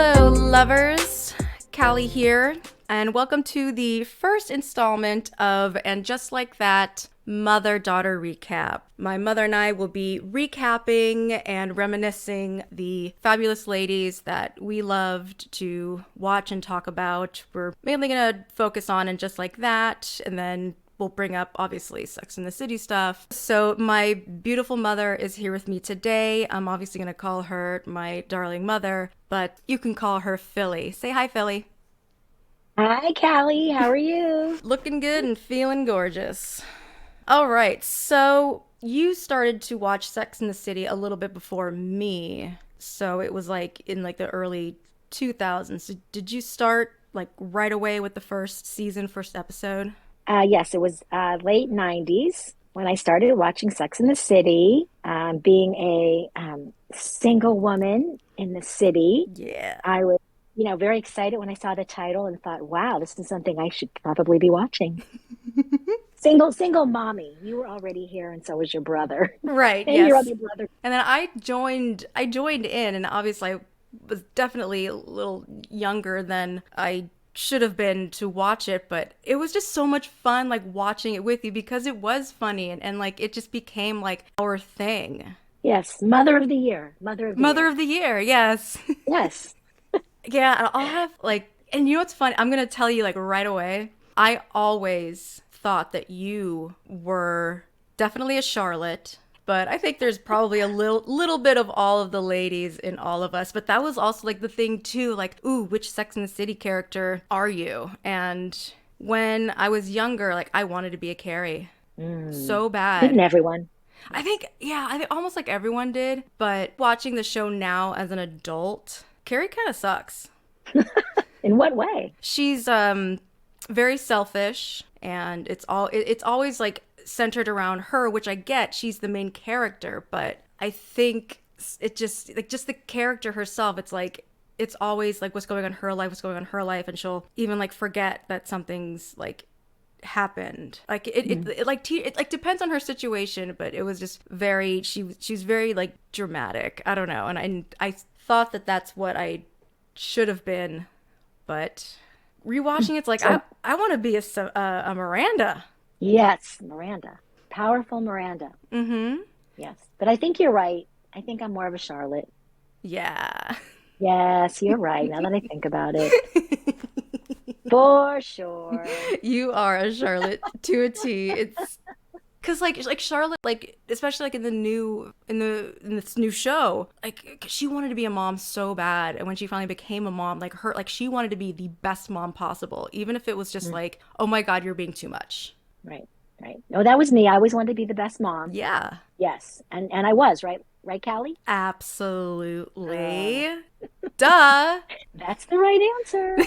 Hello, lovers. Callie here, and welcome to the first installment of And Just Like That Mother-Daughter Recap. My mother and I will be recapping and reminiscing the fabulous ladies that we loved to watch and talk about. We're mainly going to focus on And Just Like That, and then we'll bring up, obviously, Sex and the City stuff. So my beautiful mother is here with me today. I'm obviously going to call her my darling mother, but you can call her Philly. Say hi, Philly. Hi, Callie. How are you? Looking good and feeling gorgeous. All right, so you started to watch Sex and the City a little bit before me. So it was like in like the early 2000s. Did you start like right away with the first season, first episode? Yes, it was late 90s when I started watching Sex and the City. Being a single woman in the city, Yeah. I was, very excited when I saw the title and thought, wow, this is something I should probably be watching. Single mommy. You were already here, and so was your brother Right, and your yes. other brother. And then I joined in, and obviously I was definitely a little younger than I should have been to watch it, but it was just so much fun like watching it with you because it was funny and like it just became like our thing. Yes, Mother of the Year. Mother of the Mother Year. of the Year, yes. Yes. Yeah, I'll have like, and you know what's funny? I'm gonna tell you like right away. I always thought that you were definitely a Charlotte, but I think there's probably a little bit of all of the ladies in all of us. But that was also like the thing too, like, ooh, which Sex and the City character are you? And when I was younger, like I wanted to be a Carrie Mm. so Didn't bad. everyone? I think, yeah, I think almost like everyone did. But watching the show now as an adult, Carrie kind of sucks. In what way? She's very selfish, and it's always like centered around her, which I get. She's the main character, but I think it just the character herself. It's like it's always like what's going on in her life, what's going on in her life, and she'll even like forget that something's like happened. Like it like depends on her situation, but it was just very she's very like dramatic. I don't know, and I thought that that's what I should have been, but rewatching it's like I So I want to be a Miranda. yes, Miranda. Powerful Miranda. Mm-hmm. Yes. But I think you're right. I think I'm more of a Charlotte. Yeah. Yes, you're right. Now that I think about it. For sure. You are a Charlotte to a T. It's because like Charlotte, like especially like in this new show, like she wanted to be a mom so bad, and when she finally became a mom, like she wanted to be the best mom possible, even if it was just Mm, like, oh my god, you're being too much. right. Right. No, that was me. I always wanted to be the best mom. Yeah, Yes. And I was, right? Right, Callie? Uh, absolutely. Duh. that's the right answer.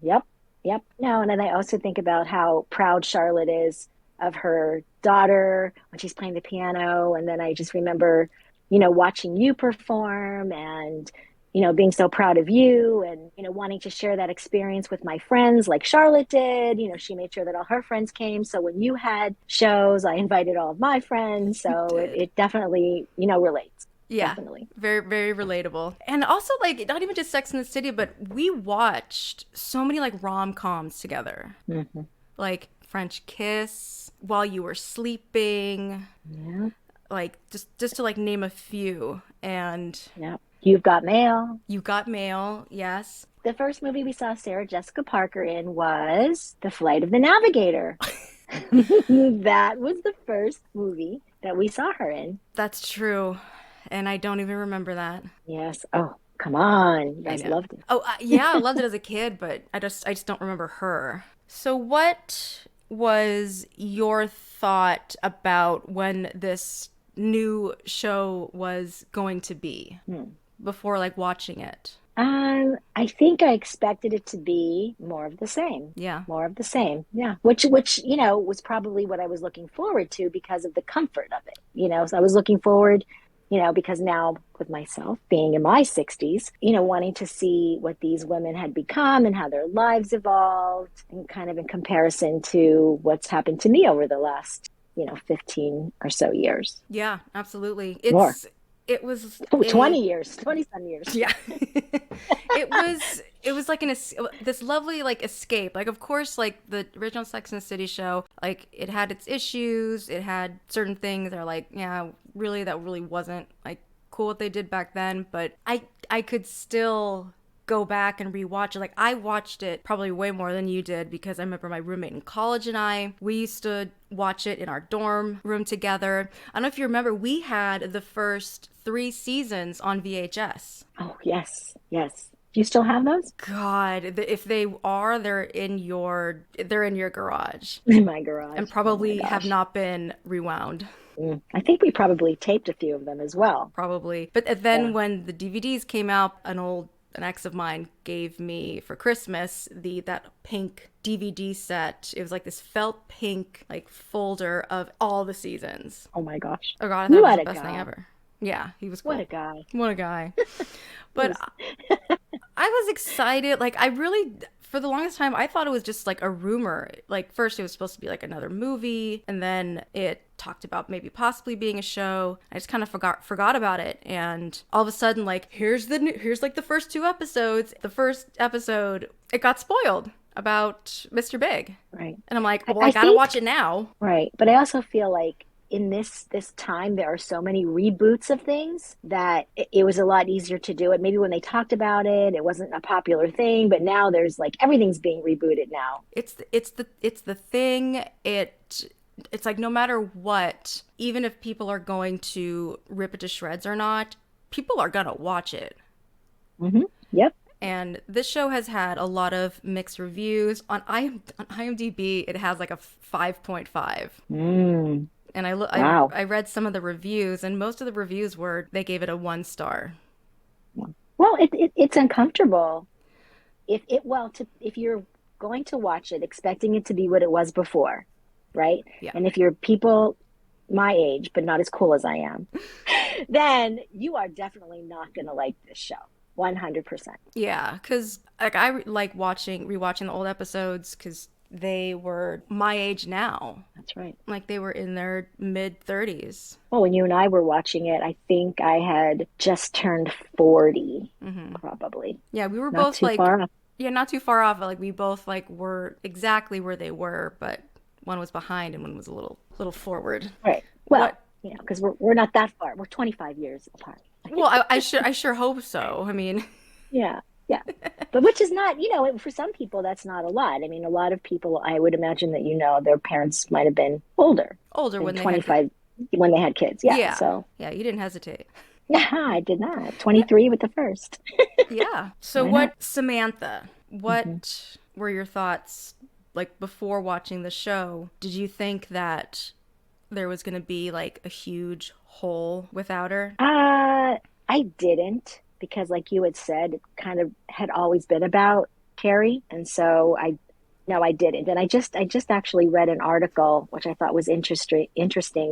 Yep. Yep. No, and then I also think about how proud Charlotte is of her daughter when she's playing the piano. And then I just remember, watching you perform and, being so proud of you and, wanting to share that experience with my friends like Charlotte did. She made sure that all her friends came. So when you had shows, I invited all of my friends. So it, Did. it definitely, relates. Yeah, Definitely. very, very relatable. And also, like, not even just Sex in the City, but we watched so many, like, rom coms together. Hmm. Like, French Kiss, While You Were Sleeping, Yeah. like, just to, like, name a few. And Yeah. You've got mail. You Got Mail, yes. The first movie we saw Sarah Jessica Parker in was The Flight of the Navigator. That was the first movie that we saw her in. That's true. And I don't even remember that. Yes. Oh, come on. You I guys know. loved it. Oh, yeah, I loved it as a kid, but I just don't remember her. So what was your thought about when this new show was going to be Hmm. before like watching it? I think I expected it to be more of the same. Yeah. More of the same. Yeah. Which, was probably what I was looking forward to because of the comfort of it. So I was looking forward, because now with myself being in my 60s, wanting to see what these women had become and how their lives evolved and kind of in comparison to what's happened to me over the last, 15 or so years. Yeah, absolutely. More. it was Oh, a 20 years, 20 some years. yeah. It was like this lovely like escape. Like of course like the original Sex and the City show, like it had its issues, it had certain things that are like, yeah, really that really wasn't like cool what they did back then, but I could still go back and rewatch it. Like I watched it probably way more than you did because I remember my roommate in college and we used to watch it in our dorm room together. I don't know if you remember, we had the first 3 seasons on VHS. Oh, yes, yes. Do you still have those? God, if they are, they're in your garage In my garage. and Oh my probably have gosh. not been rewound. I think we probably taped a few of them as well. Probably. But then Yeah. when the DVDs came out, an ex of mine gave me for Christmas that pink DVD set. It was like this felt pink like folder of all the seasons. Oh my gosh. Oh God, I thought it was What the a best thing guy. ever. Yeah, he was What cool. a guy. What a guy. He But was I was excited. Like, I really, for the longest time, I thought it was just like a rumor. Like, first it was supposed to be like another movie, and then it talked about maybe possibly being a show. I just kind of forgot about it, and all of a sudden, like, here's like the first 2 episodes. The first episode, it got spoiled about Mr. Big, right. and I'm like, I, well, I I gotta think watch it now. right. But I also feel like in this time there are so many reboots of things that it was a lot easier to do it. Maybe when they talked about it, it wasn't a popular thing, but now there's like everything's being rebooted now. It's the thing. It's like no matter what, even if people are going to rip it to shreds or not, people are gonna watch it. Yep. And this show has had a lot of mixed reviews. On IMDb, it has like a 5.5. Mm, And wow. I read some of the reviews, and most of the reviews were they gave it a 1 star. Well, it's uncomfortable if you're going to watch it expecting it to be what it was before, right? Yeah. And if you're people my age but not as cool as I am, then you are definitely not going to like this show. 100%. Yeah, because like like rewatching the old episodes because they were my age now. That's right. Like they were in their mid 30s. Well, when you and I were watching it, I think I had just turned 40, probably. Yeah, we were Not both too like, far off. yeah, not too far off. But like we both like were exactly where they were, but one was behind and one was a little forward. Right. Well, What? because we're not that far. We're 25 years apart. Well, I sure hope so. I mean, Yeah. Yeah. But which is not, for some people, that's not a lot. I mean, a lot of people, I would imagine that, their parents might have been older older than when they had 25 when they had kids. Yeah. yeah, So, yeah. You didn't hesitate. I did not. 23 with the first. Yeah. So Why not? Samantha? What were your thoughts like before watching the show? Did you think that there was going to be like a huge hole without her? I didn't because, like you had said, it kind of had always been about Carrie, and so no, I didn't. And I just actually read an article which I thought was interesting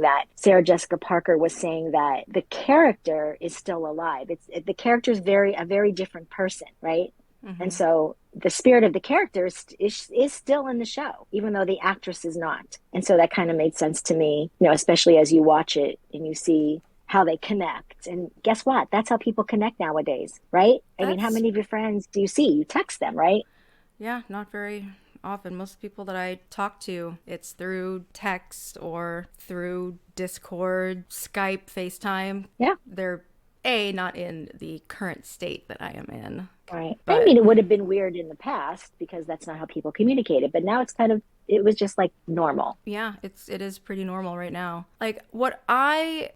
that Sarah Jessica Parker was saying that the character is still alive. The character is a very different person, right? And so the spirit of the character is still in the show, even though the actress is not. And so that kind of made sense to me, especially as you watch it and you see how they connect. And guess what? That's how people connect nowadays, right? I mean, how That's many of your friends do you see? You text them, right? yeah, not very often. Most people that I talk to, it's through text or through Discord, Skype, FaceTime. Yeah. They're not in the current state that I am in. Right. I But mean, it would have been weird in the past because that's not how people communicated, but now it was just like normal. yeah, it is pretty normal right now. Like I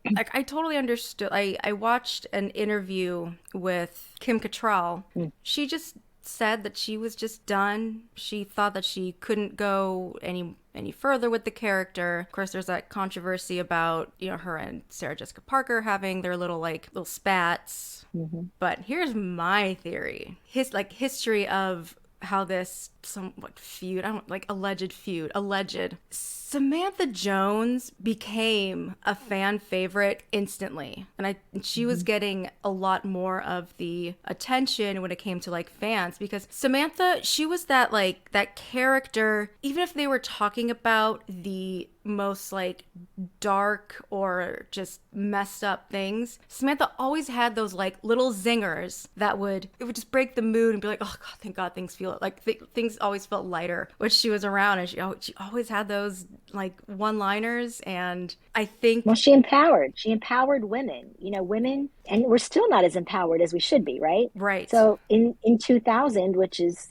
totally understood. I watched an interview with Kim Cattrall. She just said that she was just done. She thought that she couldn't go any further with the character. Of course, there's that controversy about, her and Sarah Jessica Parker having their little spats. But here's my theory. History of how this some what feud, I don't like alleged feud, alleged. Samantha Jones became a fan favorite instantly. And she was getting a lot more of the attention when it came to like fans, because Samantha, she was that like that character, even if they were talking about the most like dark or just messed up things, Samantha always had those like little zingers that would just break the mood and be like, oh god, thank god things feel like things always felt lighter when she was around. And she always had those like one liners. And I Well, think she empowered women, women, and we're still not as empowered as we should be, right? right. So in 2000, which is,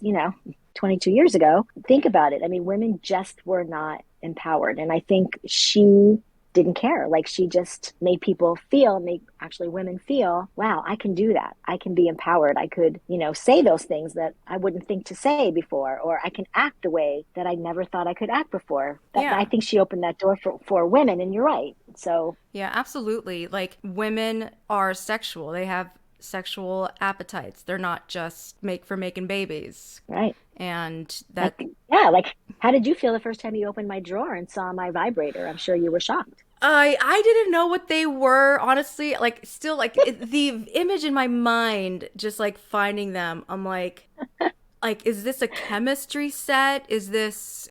22 years ago, think about it. I mean, women just were not empowered. And I think she didn't care. Like she just made people feel, make actually women feel, wow, I can do that. I can be empowered. I could, say those things that I wouldn't think to say before, or I can act a way that I never thought I could act before. That I Yeah. think she opened that door for women, and you're right. So Yeah, absolutely. Like women are sexual. They have sexual appetites. They're not just making babies. right. And that Like, yeah, like how did you feel the first time you opened my drawer and saw my vibrator? I'm sure you were shocked. I didn't know what they were, honestly. Like still like the image in my mind, just like finding them. I'm like is this a chemistry set? Is this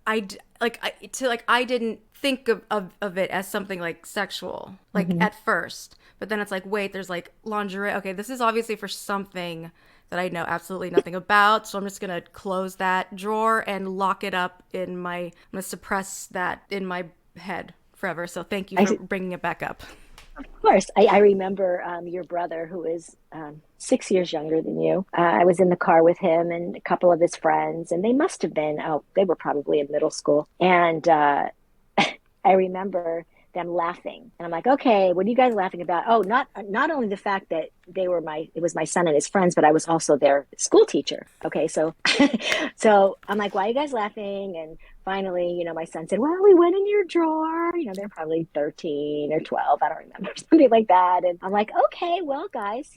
I didn't think of it as something like sexual like Hmm. at first, but then it's like, wait, there's like lingerie. Okay, this is obviously for something that I know absolutely nothing about, so I'm just gonna close that drawer and lock it up in my, I'm gonna suppress that in my head forever. So thank you I, for bringing it back up. of course, I remember your brother, who is 6 years younger than you. I was in the car with him and a couple of his friends, and they must have been, oh, they were probably in middle school. And I remember them laughing, and I'm like, okay, what are you guys laughing about? Oh, not only the fact that it was my son and his friends, but I was also their school teacher. Okay, so so I'm like, why are you guys laughing? And finally, my son said, well, we went in your drawer. They're probably 13 or 12, I don't remember, something like that. And I'm like, okay, well, guys,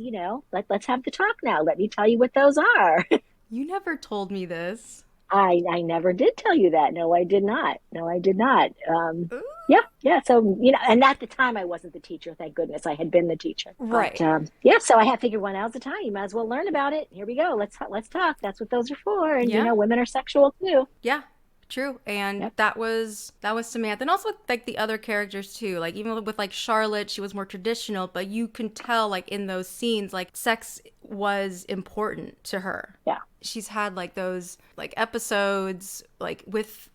let's have the talk now. Let me tell you what those are. You never told me this. I never did tell you that. No, I did not. No, I did not. Ooh. Yeah, yeah. So, and at the time I wasn't the teacher, thank goodness. I had been the teacher. But Right. yeah, so I had figured, 1 hour at a time. You might as well learn about it. Here we go. Let's talk. That's what those are for. And Yeah. women are sexual too. Yeah, true. And Yep. that was Samantha, and also like the other characters too. Like even with like Charlotte, she was more traditional, but you can tell like in those scenes, like sex was important to her. Yeah. She's had like those like episodes like with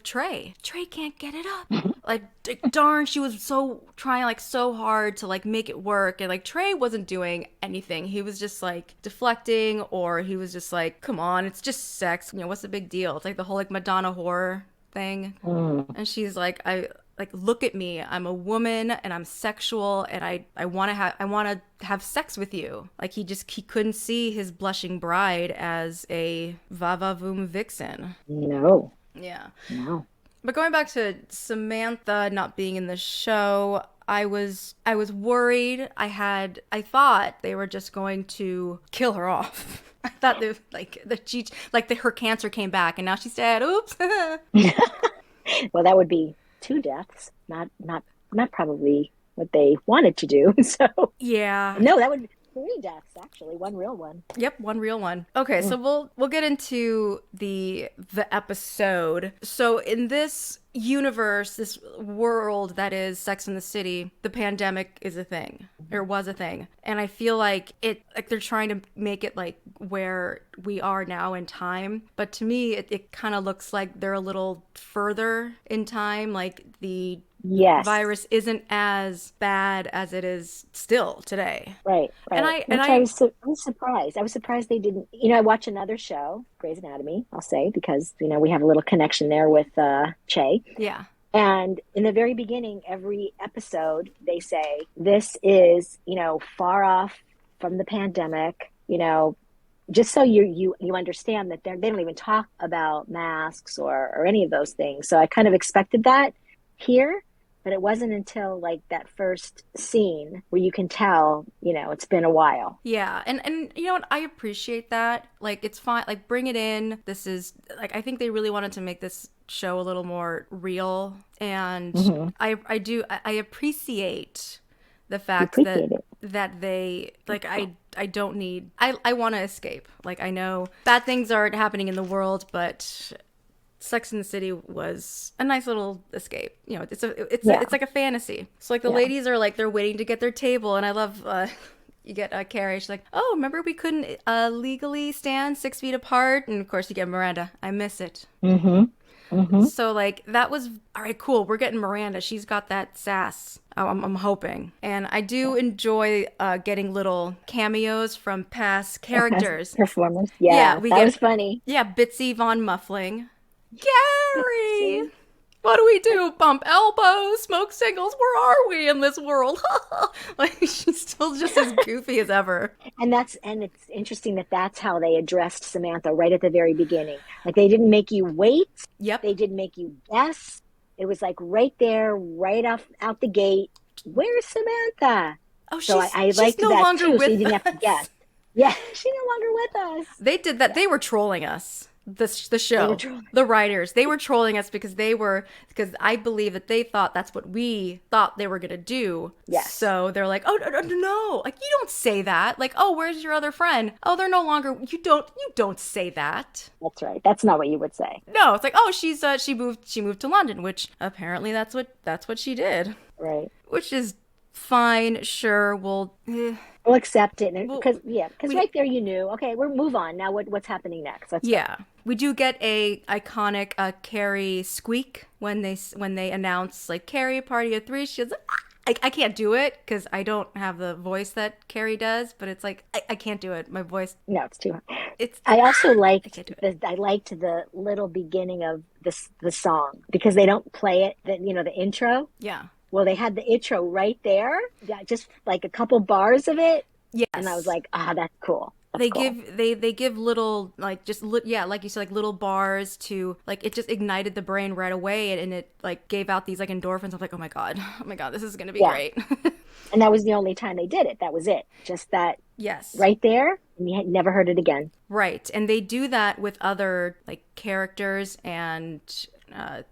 Trey. Trey can't get it up. Like darn, she was so trying like so hard to like make it work, and like Trey wasn't doing anything. He was just like deflecting, or he was just like, come on, it's just sex. What's the big deal? It's like the whole like Madonna horror thing. Mm. And she's like, look at me, I'm a woman and I'm sexual, and I want to have sex with you. Like he couldn't see his blushing bride as a va-va-voom vixen. No, Yeah. no. But going back to Samantha not being in the show, I was worried. I thought they were just going to kill her off. I thought they her cancer came back and now she's dead. Oops. Well, that would be two deaths, not probably what they wanted to do. So Yeah. no, that would be three deaths actually, one real one. Yep, one real one. Okay, so Mm. we'll get into the episode. So in this universe, this world that is Sex in the City, the pandemic is a thing, or was a thing. And I feel like they're trying to make it like where we are now in time. But to me, it kind of looks like they're a little further in time. Like the Yes. virus isn't as bad as it is still today. Right, And right. I and Which I I was surprised. I was surprised they didn't. I watch another show, Grey's Anatomy, I'll say, because we have a little connection there with Che. yeah. And in the very beginning, every episode, they say this is far off from the pandemic. Just so you understand that they don't even talk about masks or any of those things. So I kind of expected that here. but it wasn't until like that first scene where you can tell, it's been a while. Yeah, and you know what? I appreciate that. Like, it's fine. Like, bring it in. This is like I think they really wanted to make this show a little more real, and Hmm. I appreciate the You fact appreciate it. that they like I don't need I want to escape. Like, I know bad things aren't happening in the world, but Sex in the City was a nice little escape. You know, Yeah, it's like a fantasy. So like the yeah. ladies are like they're waiting to get their table, and I love you get Carrie. She's like, oh, remember we couldn't legally stand 6 feet apart, and of course you get Miranda. I miss it. Hmm. Hmm. So like that was all right. Cool. We're getting Miranda. She's got that sass. I'm hoping, and I do enjoy getting little cameos from past Past characters. performers. Yeah, Yeah, we that was get funny. Bitsy Von Muffling. Gary! What do we do? Bump elbows, smoke singles? Where are we in this world? Like, she's still just as goofy as ever. And it's interesting that that's how they addressed Samantha right at the very beginning. Like they didn't make you wait. Yep. They didn't make you guess. It was like right there, right off out the gate. Where's Samantha? Oh, So I she's liked no that longer too. So you with didn't have to us. guess. Yeah, she's no longer with us. They did that. Yeah, They were trolling us. The they were show, trolling. the writers, they were trolling us because I believe that they thought that's what we thought they were gonna do. Yes, So they're like, oh no, like you don't say that. Like, oh, where's your other friend? Oh, they're no longer. You don't say that. that's right. That's not what you would say. No, it's like, oh, she moved to London, which apparently that's what she did, Right. which is fine. Sure, We'll accept it, we'll because we right there you knew. Okay, we're move on now. What's happening next? Let's go. yeah, we do get a iconic Carrie squeak when they announce like Carrie party of three. She's like, "Ah!" I can't do it because I don't have the voice that Carrie does, but it's like I can't do it. My voice, No, it's too hard. it's I also I liked can't do it. I liked the little beginning of the song because they don't play it. The intro. Yeah. Well, they had the intro right there. Yeah, just like a couple bars of it, and I was Yes. like, that's cool. That's They cool. give they give little like yeah, like you said, like little bars to like it just ignited the brain right away, and it like gave out these like endorphins. I'm like, oh my god, this is gonna be Yeah, great. and that was the only time they did it. That was it. Just that Yes. right there, and you had never heard it again. Right. And they do that with other like characters and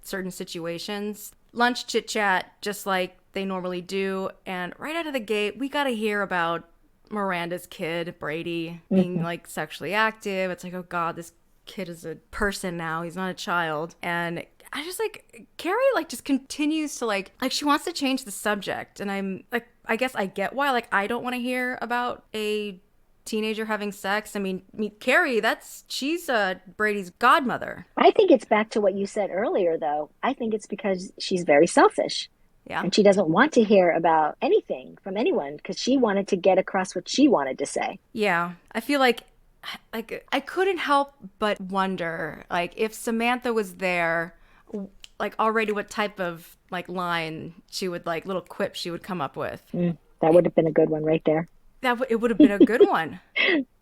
certain situations. Lunch chit chat, just like they normally do. And right out of the gate, we got to hear about Miranda's kid, Brady, being Hmm. like sexually active. It's like, oh God, this kid is a person now. He's not a child. And I just like Carrie like just continues to like she wants to change the subject. And I'm like, I guess I get why. Like, I don't want to hear about a teenager having sex. I mean Carrie, she's Brady's godmother. I think it's back to what you said earlier, though. I think it's because she's very selfish. Yeah. And she doesn't want to hear about anything from anyone because she wanted to get across what she wanted to say. Yeah. I feel like I couldn't help but wonder like if Samantha was there like already what type of like line she would like little quip she would come up with. That would have been a good one right there It would have been a good one.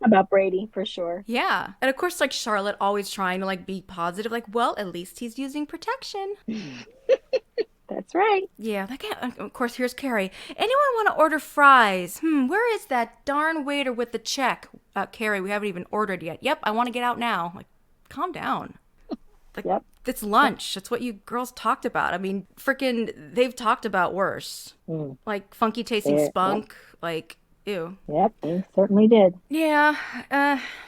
about Brady for sure. Yeah. And of course like Charlotte always trying to like be positive like well at least he's using protection. That's right. Yeah, like of course here's Carrie. Anyone want to order fries? Where is that darn waiter with the check? Carrie, we haven't even ordered yet. Yep, I want to get out now. Like, calm down. Like, Yep. it's lunch. That's what you girls talked about. I mean, freaking, they've talked about worse. Like funky tasting Yeah, spunk. Like, ew. yep, they certainly did. Yeah.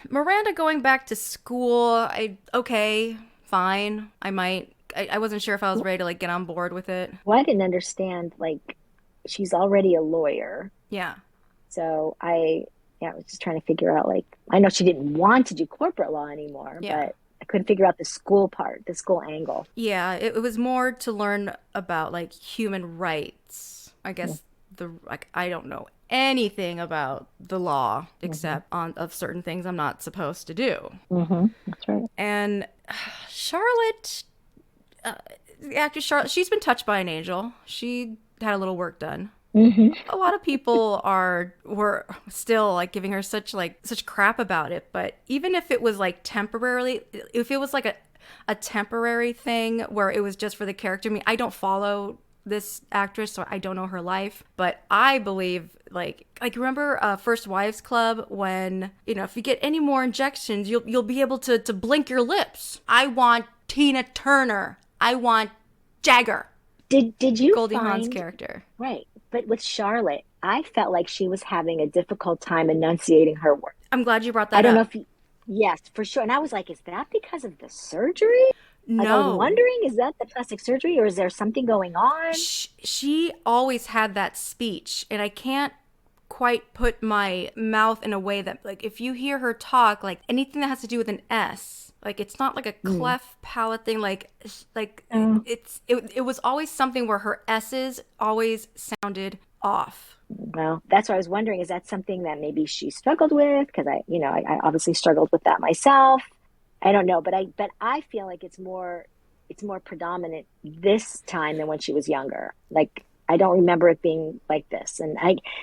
Miranda going back to school. Okay, fine. I might. I wasn't sure if I was ready to like get on board with it. Well, I didn't understand, like, she's already a lawyer. Yeah. So I was just trying to figure out, like, I know she didn't want to do corporate law anymore, Yeah. but I couldn't figure out the school part, the school angle. Yeah, it was more to learn about like human rights. I guess I don't know anything about the law except on of certain things I'm not supposed to do. That's right. And Charlotte, the actress Charlotte, she's been touched by an angel. She had a little work done. A lot of people were still like giving her such crap about it, but even if it was like temporarily, if it was like a temporary thing where it was just for the character, I mean, I don't follow this actress, so I don't know her life, but I believe like remember First Wives Club, when, you know, if you get any more injections, you'll be able to blink your lips. I want Tina Turner. I want Jagger. Did you Goldie Hawn's find character. right? But with Charlotte, I felt like she was having a difficult time enunciating her words. I'm glad you brought I that don't know up. if you, yes, for sure. And I was like, is that because of the surgery? Like I was No. wondering, is that the plastic surgery or is there something going on? She always had that speech, and I can't quite put my mouth in a way that, like, if you hear her talk, like anything that has to do with an S, like it's not like a Mm. cleft palate thing, like Oh, it was always something where her S's always sounded off. well, that's what I was wondering. Is that something that maybe she struggled with? Because I obviously struggled with that myself. I don't know, but I feel like it's more predominant this time than when she was younger. Like I don't remember it being like this.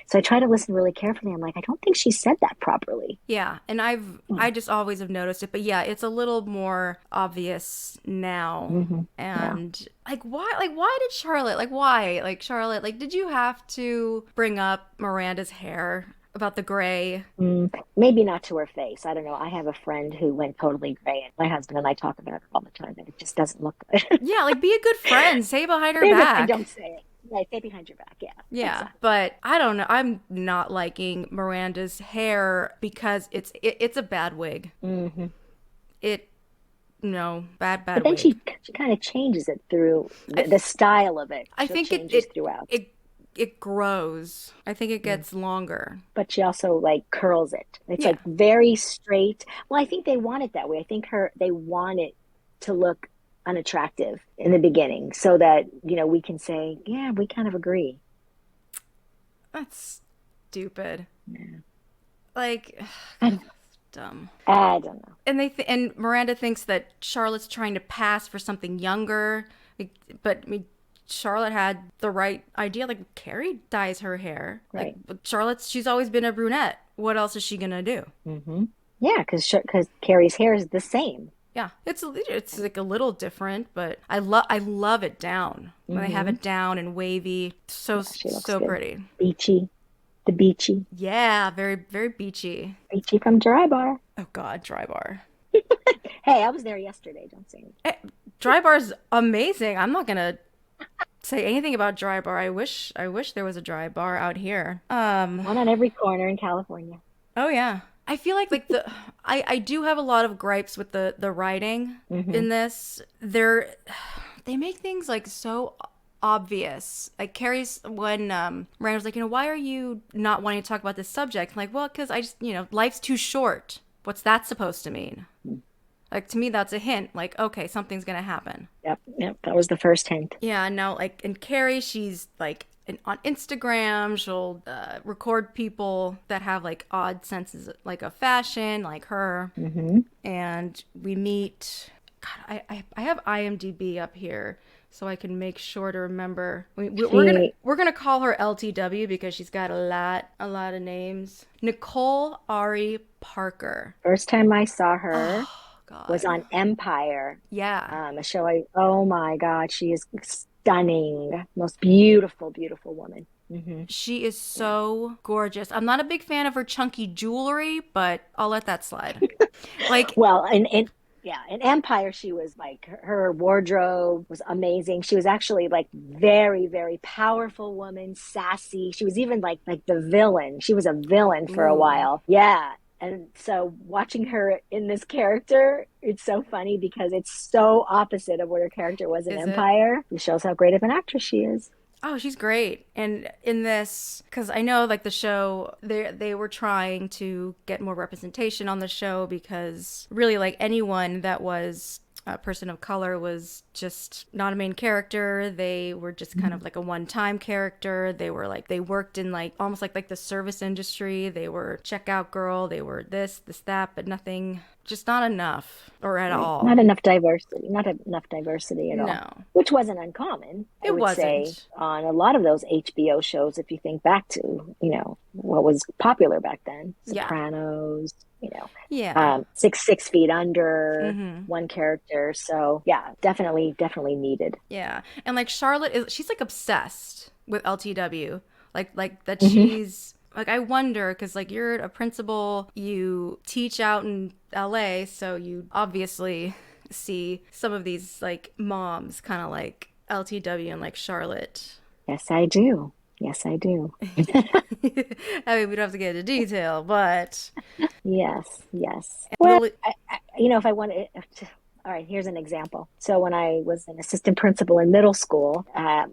So I try to listen really carefully. I'm like, I don't think she said that properly. Yeah, and I just always have noticed it, but yeah, it's a little more obvious now. Mm-hmm. Yeah. And why did Charlotte, like, why, like, Charlotte, like, did you have to bring up Miranda's hair about the gray? Maybe not to her face. I don't know. I have a friend who went totally gray, and my husband and I talk about her all the time, and it just doesn't look good. Yeah, like, be a good friend, say behind her They're good friend, back. don't say it. Right, say behind your back. Yeah, Yeah, exactly. but I don't know. I'm not liking Miranda's hair because it's a bad wig. Hmm. It no But bad then wig. she kind of changes it through I the style of it. I She'll think changes throughout. it grows. I think it Mm. gets longer. But she also like curls it. It's Yeah. like very straight. Well, I think they want it that way. I think they want it to look unattractive in the beginning so that, we can say, yeah, we kind of agree. That's stupid. Yeah. Like, I don't, dumb. I don't know. And and Miranda thinks that Charlotte's trying to pass for something younger, but I mean, Charlotte had the right idea. Like, Carrie dyes her hair. Like, Right. she's always been a brunette. What else is she gonna do? Hmm. Yeah, because Carrie's hair is the same. Yeah, it's like a little different, but I love it down when they have Hmm. it down and wavy. So Yeah, she looks so good. pretty. Beachy, the beachy, Yeah, very very beachy. beachy from Dry Bar. Oh God, Dry Bar. Hey, I was there yesterday. Don't say anything. Dry Bar's amazing. I'm not gonna say anything about Dry Bar. I wish there was a Dry Bar out here. One on every corner in California. Oh yeah. I feel like the I do have a lot of gripes with the writing Hmm. in this. They make things like so obvious. Like Carrie's when Miranda was like, why are you not wanting to talk about this subject? I'm like, well, because I just, life's too short. What's that supposed to mean? Like, to me, that's a hint. Like, okay, something's gonna happen. Yep, yep. That was the first hint. Yeah, and now, like, in Carrie, she's like on Instagram. She'll record people that have like odd senses, like of fashion, like her. Hmm. And we meet. God, I have IMDb up here so I can make sure to remember. She We're gonna call her LTW because she's got a lot of names. Nicole Ari Parker. First time I saw her was God. on Empire, Yeah. a show. Oh my God, she is stunning, most beautiful, beautiful woman. Hmm. She is Yeah. so gorgeous. I'm not a big fan of her chunky jewelry, but I'll let that slide. Like, Well, yeah, in Empire, she was like her wardrobe was amazing. She was actually like very, very powerful woman, sassy. She was even like the villain. She was a villain for a ooh, while. Yeah. And so watching her in this character, it's so funny because it's so opposite of what her character was in is it? Empire. It shows how great of an actress she is. Oh, she's great. And in this, because I know like the show, they were trying to get more representation on the show because really like anyone that was a person of color was just not a main character. They were just kind of like a one-time character. They were like they worked in like almost like the service industry. They were checkout girl. They were this, that, but nothing just not enough or at Right. all. Not enough diversity, not enough diversity at all, No, which wasn't uncommon, I it would say, wasn't. on a lot of those HBO shows. If you think back to, what was popular back then, Yeah. Sopranos, Yeah. 6 feet under, Mm-hmm. one character. So yeah, definitely, definitely needed. Yeah. And like Charlotte is she's like obsessed with LTW. Like that Hmm. she's like I wonder cuz like you're a principal, you teach out in LA, so you obviously see some of these like moms kind of like LTW and like Charlotte. Yes, I do. Yes, I do. I mean, we don't have to get into detail, but Yes, yes. Well, Lily. if I wanted, all right, here's an example. So when I was an assistant principal in middle school,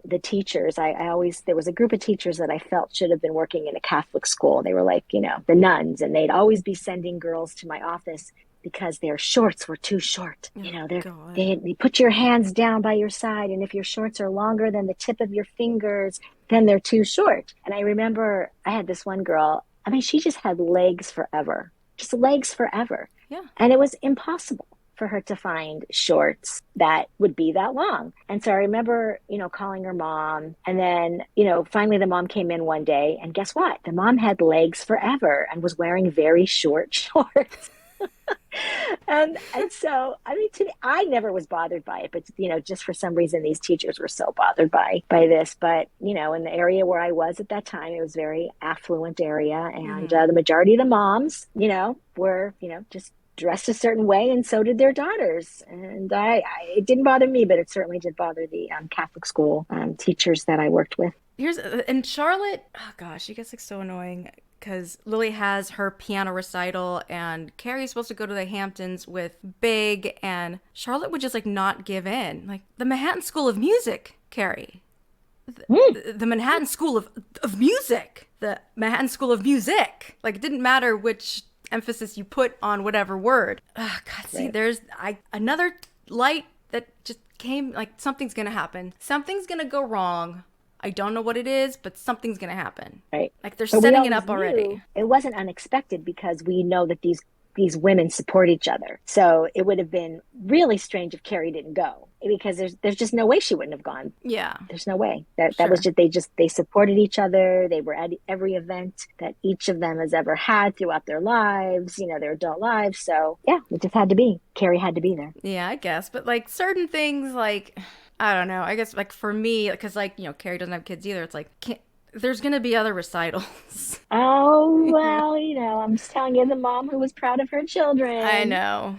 the teachers, there was a group of teachers that I felt should have been working in a Catholic school. They were like, the nuns, and they'd always be sending girls to my office because their shorts were too short. Oh God. They put your hands down by your side, and if your shorts are longer than the tip of your fingers, then they're too short. And I remember I had this one girl, I mean, she just had legs forever, just legs forever. Yeah. And it was impossible for her to find shorts that would be that long. And so I remember, calling her mom. And then, finally the mom came in one day, and guess what? The mom had legs forever and was wearing very short shorts. And so, I mean, I never was bothered by it, but just for some reason, these teachers were so bothered by this. But in the area where I was at that time, it was a very affluent area, and Mm-hmm. the majority of the moms, were just dressed a certain way, and so did their daughters. And it didn't bother me, but it certainly did bother the Catholic school teachers that I worked with. Here's and Charlotte. Oh gosh, she gets like so annoying because Lily has her piano recital and Carrie's supposed to go to the Hamptons with Big, and Charlotte would just like not give in. Like the Manhattan School of Music, Carrie. Mm, The Manhattan School of Music. The Manhattan School of Music. Like it didn't matter which emphasis you put on whatever word. Oh, God, see, right. there's another light that just came. Like something's gonna happen. Something's gonna go wrong. I don't know what it is, but something's gonna happen. Right. Like they're But we setting it always up knew already. it wasn't unexpected because we know that these women support each other. So it would have been really strange if Carrie didn't go, because there's just no way she wouldn't have gone. Yeah, There's no way. That was sure. they supported each other. They were at every event that each of them has ever had throughout their lives, their adult lives. So yeah, it just had to be. Carrie had to be there. Yeah, I guess. But like certain things, like I don't know. I guess like for me, because like Carrie doesn't have kids either. It's like there's gonna be other recitals. Oh well, I'm just telling you, the mom who was proud of her I children. know.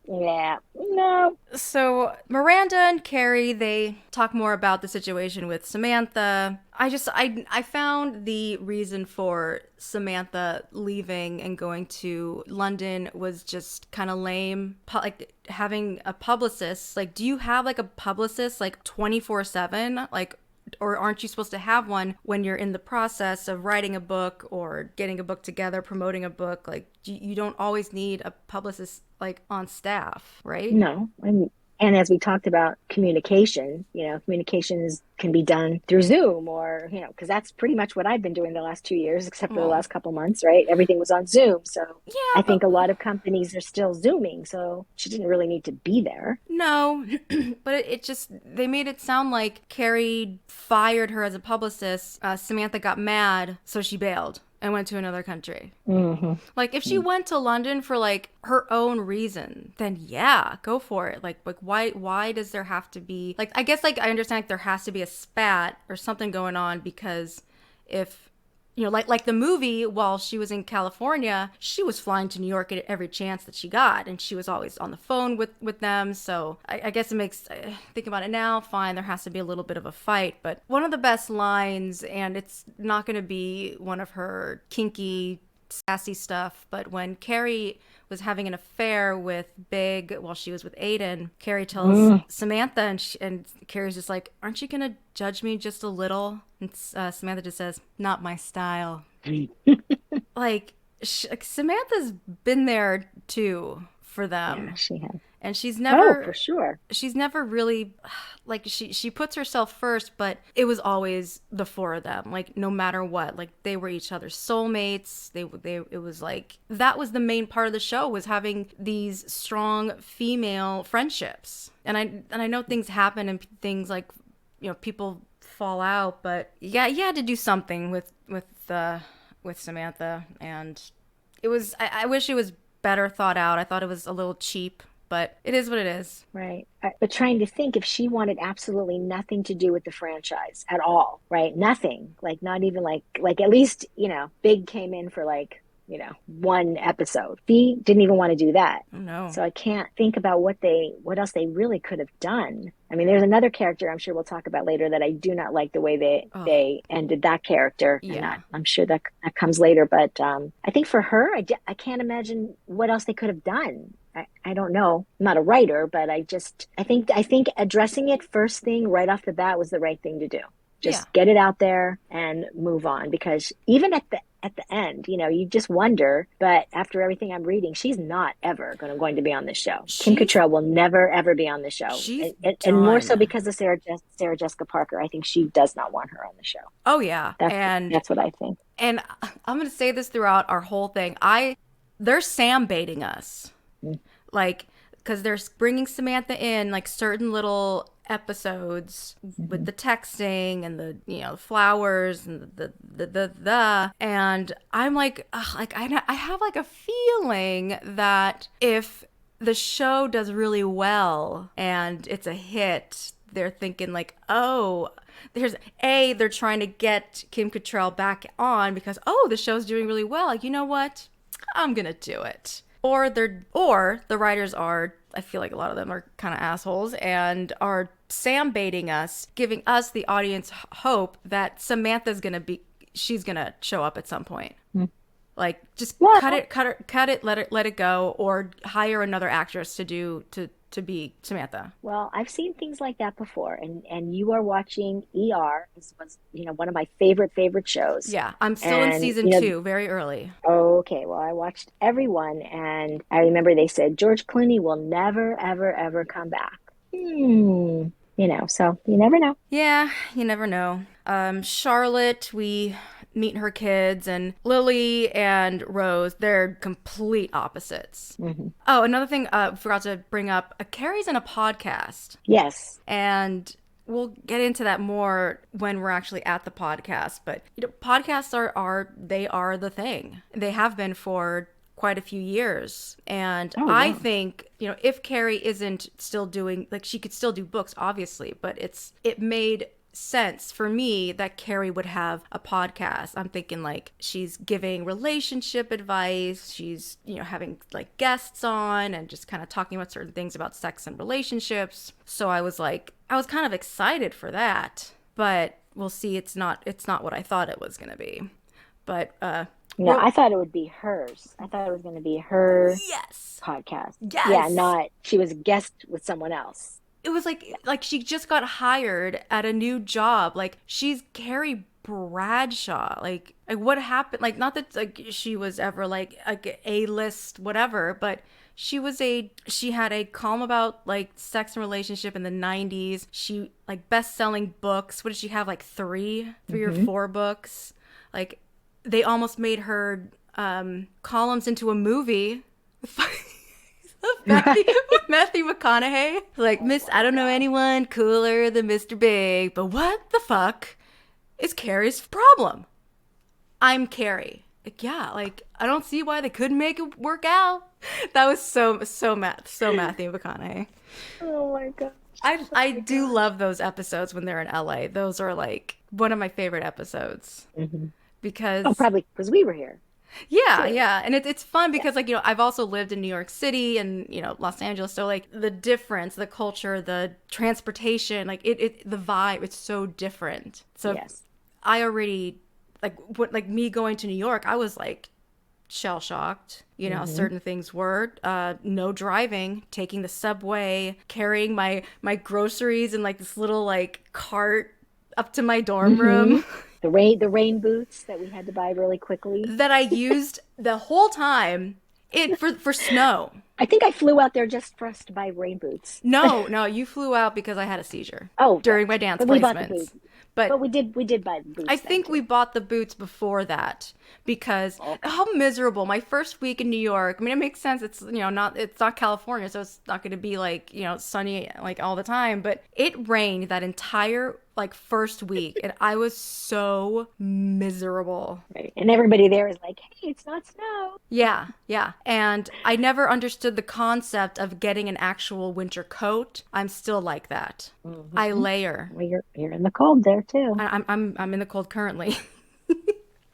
Yeah. No. So Miranda and Carrie, they talk more about the situation with Samantha. I found the reason for Samantha leaving and going to London was just kind of lame. Like having a publicist. Like, do you have like a publicist like 24/7? Like, or aren't you supposed to have one when you're in the process of writing a book or getting a book together, promoting a book? Like, you don't always need a publicist like on staff, right? No. And as we talked about communication, communications can be done through Zoom, or, because that's pretty much what I've been doing the last 2 years, except for the Well, last couple months, right? Everything was on Zoom. So yeah, I but think a lot of companies are still Zooming. So she didn't really need to be there. no, but it just, they made it sound like Carrie fired her as a publicist. Samantha got mad, so she bailed and went to another country. Hmm. Like if she went to London for like her own reason, then yeah, go for it. Like why does there have to be like I guess like I understand like there has to be a spat or something going on because if like the movie, while she was in California, she was flying to New York at every chance that she got, and she was always on the phone with them. So I guess it makes, think about it now, fine, there has to be a little bit of a fight. But one of the best lines, and it's not going to be one of her kinky, sassy stuff, but when Carrie was having an affair with Big while she was with Aiden, Carrie tells Mm. Samantha, and Carrie's just like, "Aren't you gonna judge me just a little?" And Samantha just says, "Not my style." Like Samantha's been there too for Yeah, them. she has. And Oh, for sure. she's never really like she puts herself first, but it was always the four of them. Like no matter what, like they were each other's soulmates. They it was like that was the main part of the show, was having these strong female friendships. And I know things happen and things like, you know, people fall out, but yeah, you had to do something with Samantha, and it was I wish it was better thought out. I thought it was a little cheap, but it is what it is. Right. But trying to think if she wanted absolutely nothing to do with the franchise at all, right? Nothing. Like not even like at least, Big came in for like, one episode. Fee didn't even want to do that. Oh no. So I can't think about what else they really could have done. I mean, there's another character I'm sure we'll talk about later that I do not like the way Oh they ended that character, and yeah. I'm sure that comes later. But I think for her, I can't imagine what else they could have done. I don't know. I'm not a writer, but I think addressing it first thing right off the bat was the right thing to do. Yeah. Just get it out there and move on, because even at the end, you just wonder. But after everything I'm reading, she's not ever going to be on this show. Kim She's Cattrall will never ever be on the show, she's and more so done. because of Sarah Jessica Parker. I think she does not want her on the show. Oh yeah. That's that's what I think. And I'm gonna say this throughout our whole thing. They're Sam baiting us. Mm. Like, because they're bringing Samantha in like certain little episodes with Mm-hmm. the texting and the flowers and the and I'm like, ugh, like I have like a feeling that if the show does really well and it's a hit, they're thinking like, oh, they're trying to get Kim Cattrall back on because, oh, the show's doing really well. Like, you know what, I'm gonna do it. Or the writers are, I feel like a lot of them are kind of assholes and are Sam baiting us, giving us the audience hope that she's gonna show up at some point. Mm. Like, just Well, cut it, let it go, or hire another actress to be Samantha. Well, I've seen things like that before, and you are watching ER. This was, one of my favorite shows. Yeah, I'm still in And season 2, very early. okay, well, I watched everyone, and I remember they said George Clooney will never, ever, ever come back. So you never know. Yeah, you never know. Charlotte, we meet her kids, and Lily and Rose, they're complete opposites. Mm-hmm. Oh, another thing forgot to bring up, Carrie's in a podcast. Yes. And we'll get into that more when we're actually at the podcast. But podcasts are the thing. They have been for quite a few years. And Oh, I yeah. think, if Carrie isn't still doing, like, she could still do books, obviously, but it made sense for me that Carrie would have a podcast. I'm thinking like she's giving relationship advice, she's having like guests on and just kind of talking about certain things about sex and relationships. So I was kind of excited for that, but we'll see. It's not what I thought it was going to be. But No, I thought it would be hers. I thought it was going to be her yes, podcast. yes, Yeah, not she was a guest with someone else. it was like she just got hired at a new job. Like, she's Carrie Bradshaw. Like what happened? Like, not that like she was ever like A-list whatever, but she had a column about like sex and relationship in the 90s. She like best-selling books. What did she have? Like three or four books. Like, they almost made her columns into a movie. Matthew McConaughey. Like, I don't know anyone cooler than Mr. Big, but what the fuck is Carrie's problem? I'm Carrie. Like, yeah, like, I don't see why they couldn't make it work out. That was so Matthew McConaughey. Oh my god. I do love those episodes when they're in LA. Those are like one of my favorite episodes. Mm-hmm. Because probably because we were here. Yeah, too. yeah. And it's fun because, like, I've also lived in New York City and, Los Angeles. So, like, the difference, the culture, the transportation, like, the vibe, it's so different. So, Yes. I already, like, me going to New York, I was, like, shell-shocked. Certain things were. No driving, taking the subway, carrying my groceries in, like, this little, like, cart up to my dorm room. The rain boots that we had to buy really quickly. That I used the whole time It for snow. I think I flew out there just for us to buy rain boots. No, you flew out because I had a seizure Oh, during right. my dance But we bought the placements. boots. But But we did buy the I boots then think we too. bought the boots before that because Okay. how miserable my first week in New York. I mean, it makes sense. It's not California, so it's not going to be like, sunny like all the time, but it rained that entire like first week and I was so miserable. Right. And everybody there is like, hey, it's not snow. Yeah, yeah. And I never understood the concept of getting an actual winter coat. I'm still like that. I Hmm. layer. Well, you're in the cold there too. I'm in the cold currently.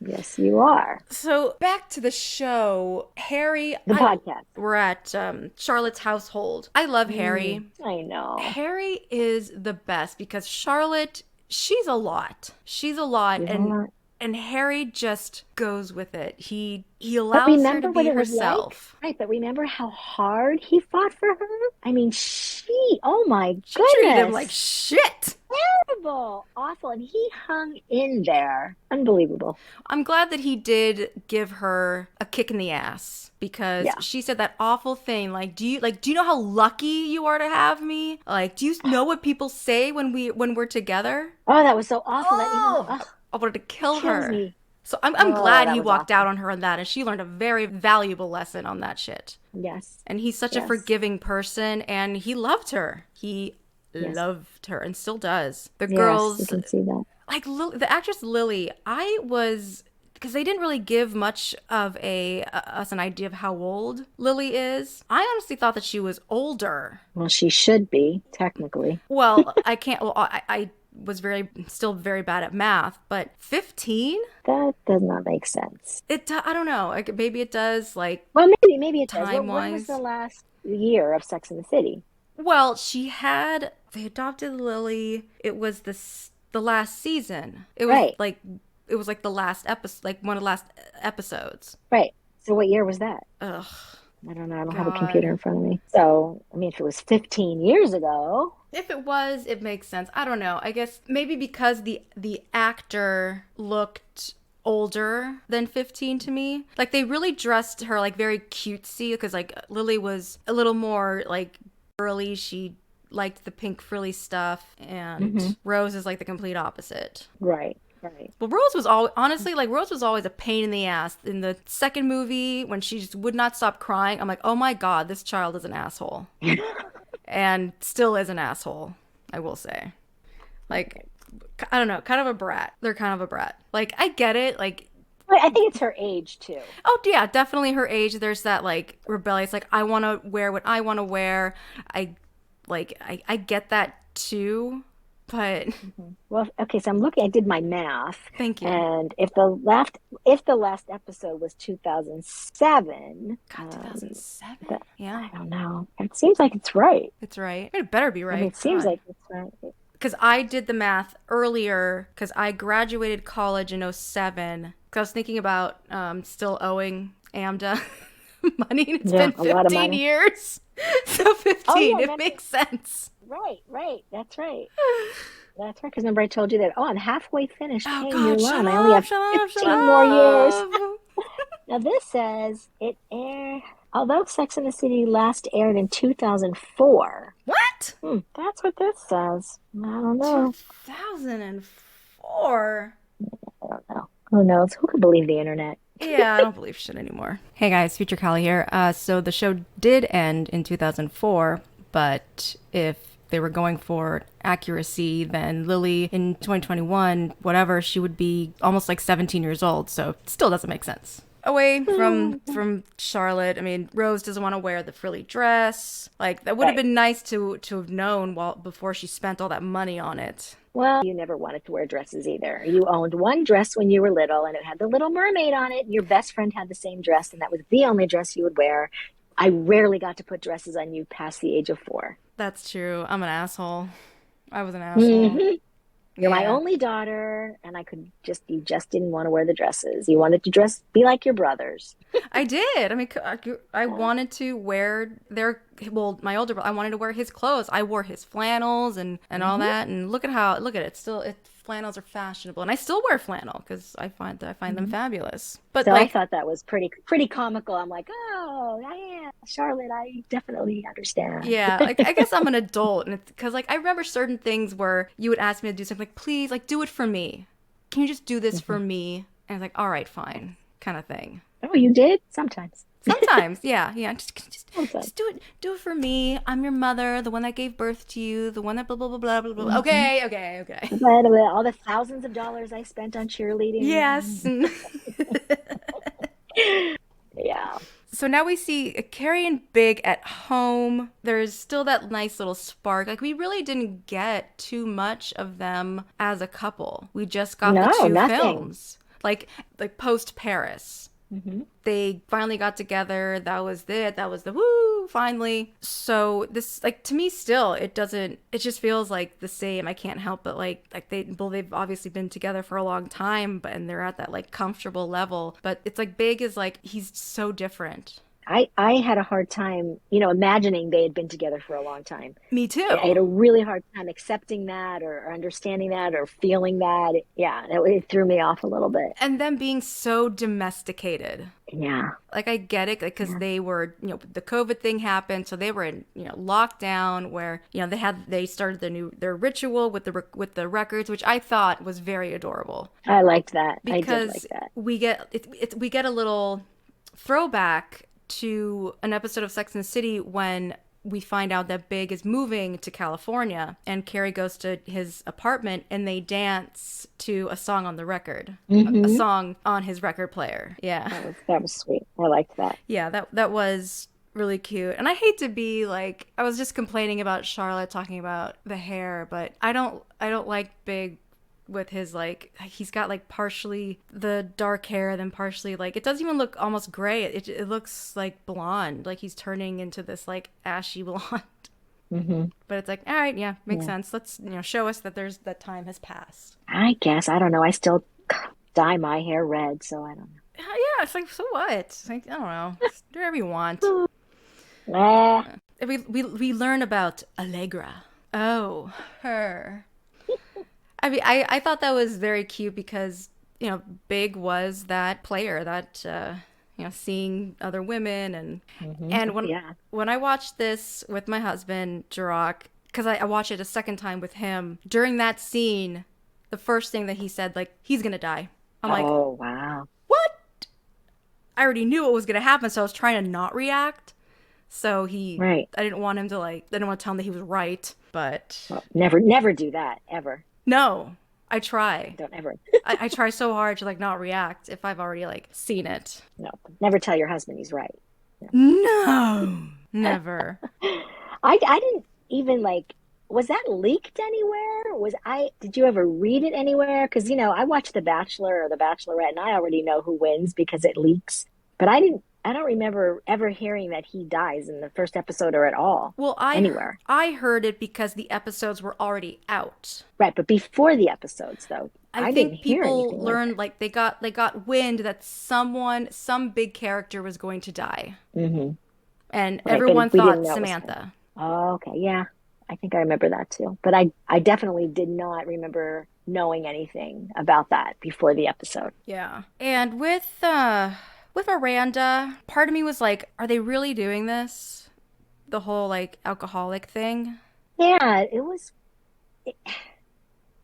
Yes, you are. So back to the show, Harry. The podcast. We're at Charlotte's household. I love Harry. I know. Harry is the best because Charlotte, she's a lot. She's a lot, She's a and lot. and Harry just goes with it. He But allows her to remember what be it was like? herself. Right, but remember how hard he fought for her? I mean, oh my She treated him like goodness. shit. Terrible, awful. And he hung in there. Unbelievable. I'm glad that he did give her a kick in the ass because Yeah. she said that awful thing like do you know how lucky you are to have me? Like do you know what people say when we're together? Oh, that was so awful. That even, Oh, oh, I wanted to kill kills her. me. So I'm Oh, glad that he was walked awful. out on her on that and she learned a very valuable lesson on that shit. Yes. And he's such a Yes. forgiving person and he loved her. He Yes. loved her and still does. The Yes, you girls can see that. like the actress Lily, I was because they didn't really give much of us an idea of how old Lily is. I honestly thought that she was older. Well, she should be, technically. Well, I can't. Well, I was still very bad at math, but 15? That does not make sense. I don't know. Like, maybe it does. Like Well, maybe it does. time When was the wise. last year of Sex in the City? Well, they adopted Lily. It was the last season. Right. It was like the last episode, like one of the last episodes. Right. So what year was that? Ugh, I don't know. I don't have a computer God. in front of me. So, I mean, if it was 15 years ago, If it was, it makes sense. I don't know. I guess maybe because the actor looked older than 15 to me. Like they really dressed her like very cutesy because like Lily was a little more like girly. She liked the pink frilly stuff and Rose is like the complete opposite. right, right. Well, Rose was always, honestly, like, Rose was always a pain in the ass. In the second movie, when she just would not stop crying, I'm like, oh my God, this child is an asshole. And still is an asshole, I will say. Like, I don't know, kind of a brat. They're kind of a brat. Like, I get it. Like, But I think it's her age too. oh, yeah, definitely her age. There's that, like, rebellious, like, I want to wear what I want to wear. I get that too. But Well, okay, so I did my math. thank you. And if the last episode was 2007, God, 2007? I Yeah, don't know. It seems like it's right. it's right. It better be I mean, right. it seems God. like it's right. Because I did the math earlier because I graduated college in '07 because I was thinking about still owing AMDA money and it's Yeah, been a lot of 15 money. years. So 15, Oh, yeah, it makes sense. right, right. That's right. That's right. Because remember, I told you that, I'm halfway finished Oh paying God, your shut loan. I only up, have shut up, shut 15 more years. up. Now, this says it aired, although Sex and the City last aired in 2004. What? That's what this says. I don't know. 2004? I don't know. Who knows? Who could believe the internet? Yeah, I don't believe shit anymore. Hey guys, Future Callie here. So the show did end in 2004, but if they were going for accuracy, then Lily in 2021, whatever, she would be almost like 17 years old. So it still doesn't make sense. Away from Charlotte, I mean, Rose doesn't want to wear the frilly dress. Like that would have Right. been nice to have known before she spent all that money on it. Well, you never wanted to wear dresses either. You owned one dress when you were little, and it had the Little Mermaid on it. Your best friend had the same dress, and that was the only dress you would wear. I rarely got to put dresses on you past the age of 4. That's true. I'm an asshole. I was an asshole. Mm-hmm. You're my Yeah. only daughter, and you just didn't want to wear the dresses. You wanted to be like your brothers. I did. I mean, I wanted to wear my older brother, I wanted to wear his clothes. I wore his flannels and all that. And look at it. It's flannels are fashionable, and I still wear flannel because I find them fabulous. But So I like, thought that was pretty comical. I'm like, oh, yeah, Charlotte, I definitely understand. yeah, like I guess I'm an adult, and it's because like I remember certain things where you would ask me to do something like, please, like do it for me. Can you just do this for Mhm. me? And it's like, all right, fine, kind of thing. Oh, you did? Sometimes. Sometimes, yeah, yeah. Sometimes. Just do it for me. I'm your mother, the one that gave birth to you, the one that blah blah blah blah blah blah. Hmm. Okay, okay, okay. But all the thousands of dollars I spent on Yes. cheerleading. Yeah. So now we see Carrie and Big at home. There's still that nice little spark. Like we really didn't get too much of them as a couple. We just got the No, two nothing. films. Like post Paris. Hmm. They finally got together. That was it. That was the woo, finally. So this, like, to me still, it doesn't, it just feels like the same. I can't help but they've obviously been together for a long time, but, and they're at that like comfortable level. But it's like Big is like, he's so different. I had a hard time, imagining they had been together for a long time. Me I too. had a really hard time accepting that or understanding that or feeling that. Yeah, it threw me off a little bit. And them being so domesticated. Yeah, Like I get it, because yeah. they were, the COVID thing happened, so they were in, lockdown where, they started their ritual with the records, which I thought was very adorable I liked that. I did like because that. we get a little throwback to an episode of Sex and the City when we find out that Big is moving to California and Carrie goes to his apartment and they dance to a song on the record, a Hmm. song on his record player. Yeah. That was sweet. I liked that. Yeah, that was really cute. And I hate to be like, I was just complaining about Charlotte talking about the hair, but I don't like Big with his like, he's got like partially the dark hair, then partially like it doesn't even look almost gray. It looks like blonde, like he's turning into this like ashy blonde. Hmm. But it's like, all right, yeah, makes Yeah. sense. Let's show us that that time has passed. I guess. I don't know. I still dye my hair red, so I don't Yeah, it's like so what? It's like I don't know, just do whatever you want. know. Eh. We learn about Allegra. Oh, her. I mean, I thought that was very cute because, Big was that player that, seeing other women and Oh, yeah. when I watched this with my husband, Jirok, because I watched it a second time with him, during that scene, the first thing that he said, like, he's gonna die. I'm like, Oh, wow. what? I already knew what was gonna happen, so I was trying to not react. So Right. I didn't want him to like, I didn't want to tell him that he was right, but Well, never do that ever. no, I try. Don't ever. I try so hard to like not react if I've already like seen it. No, never tell your husband he's right. No, never. I didn't even like, was that leaked anywhere? Did you ever read it anywhere? Because, I watched The Bachelor or The Bachelorette and I already know who wins because it leaks. But I don't remember ever hearing that he dies in the first episode or at all Well, anywhere. I heard it because the episodes were already out. Right. But before the episodes, though, I I didn't think hear people anything like learned like they got wind that some big character was going to die, that. Hmm. and Right. everyone But we didn't thought know it was him. Samantha. Oh, okay. Yeah. I think I remember that too. But I definitely did not remember knowing anything about that before the episode. Yeah. And with Miranda, part of me was like, are they really doing this? The whole like alcoholic thing? Yeah, it,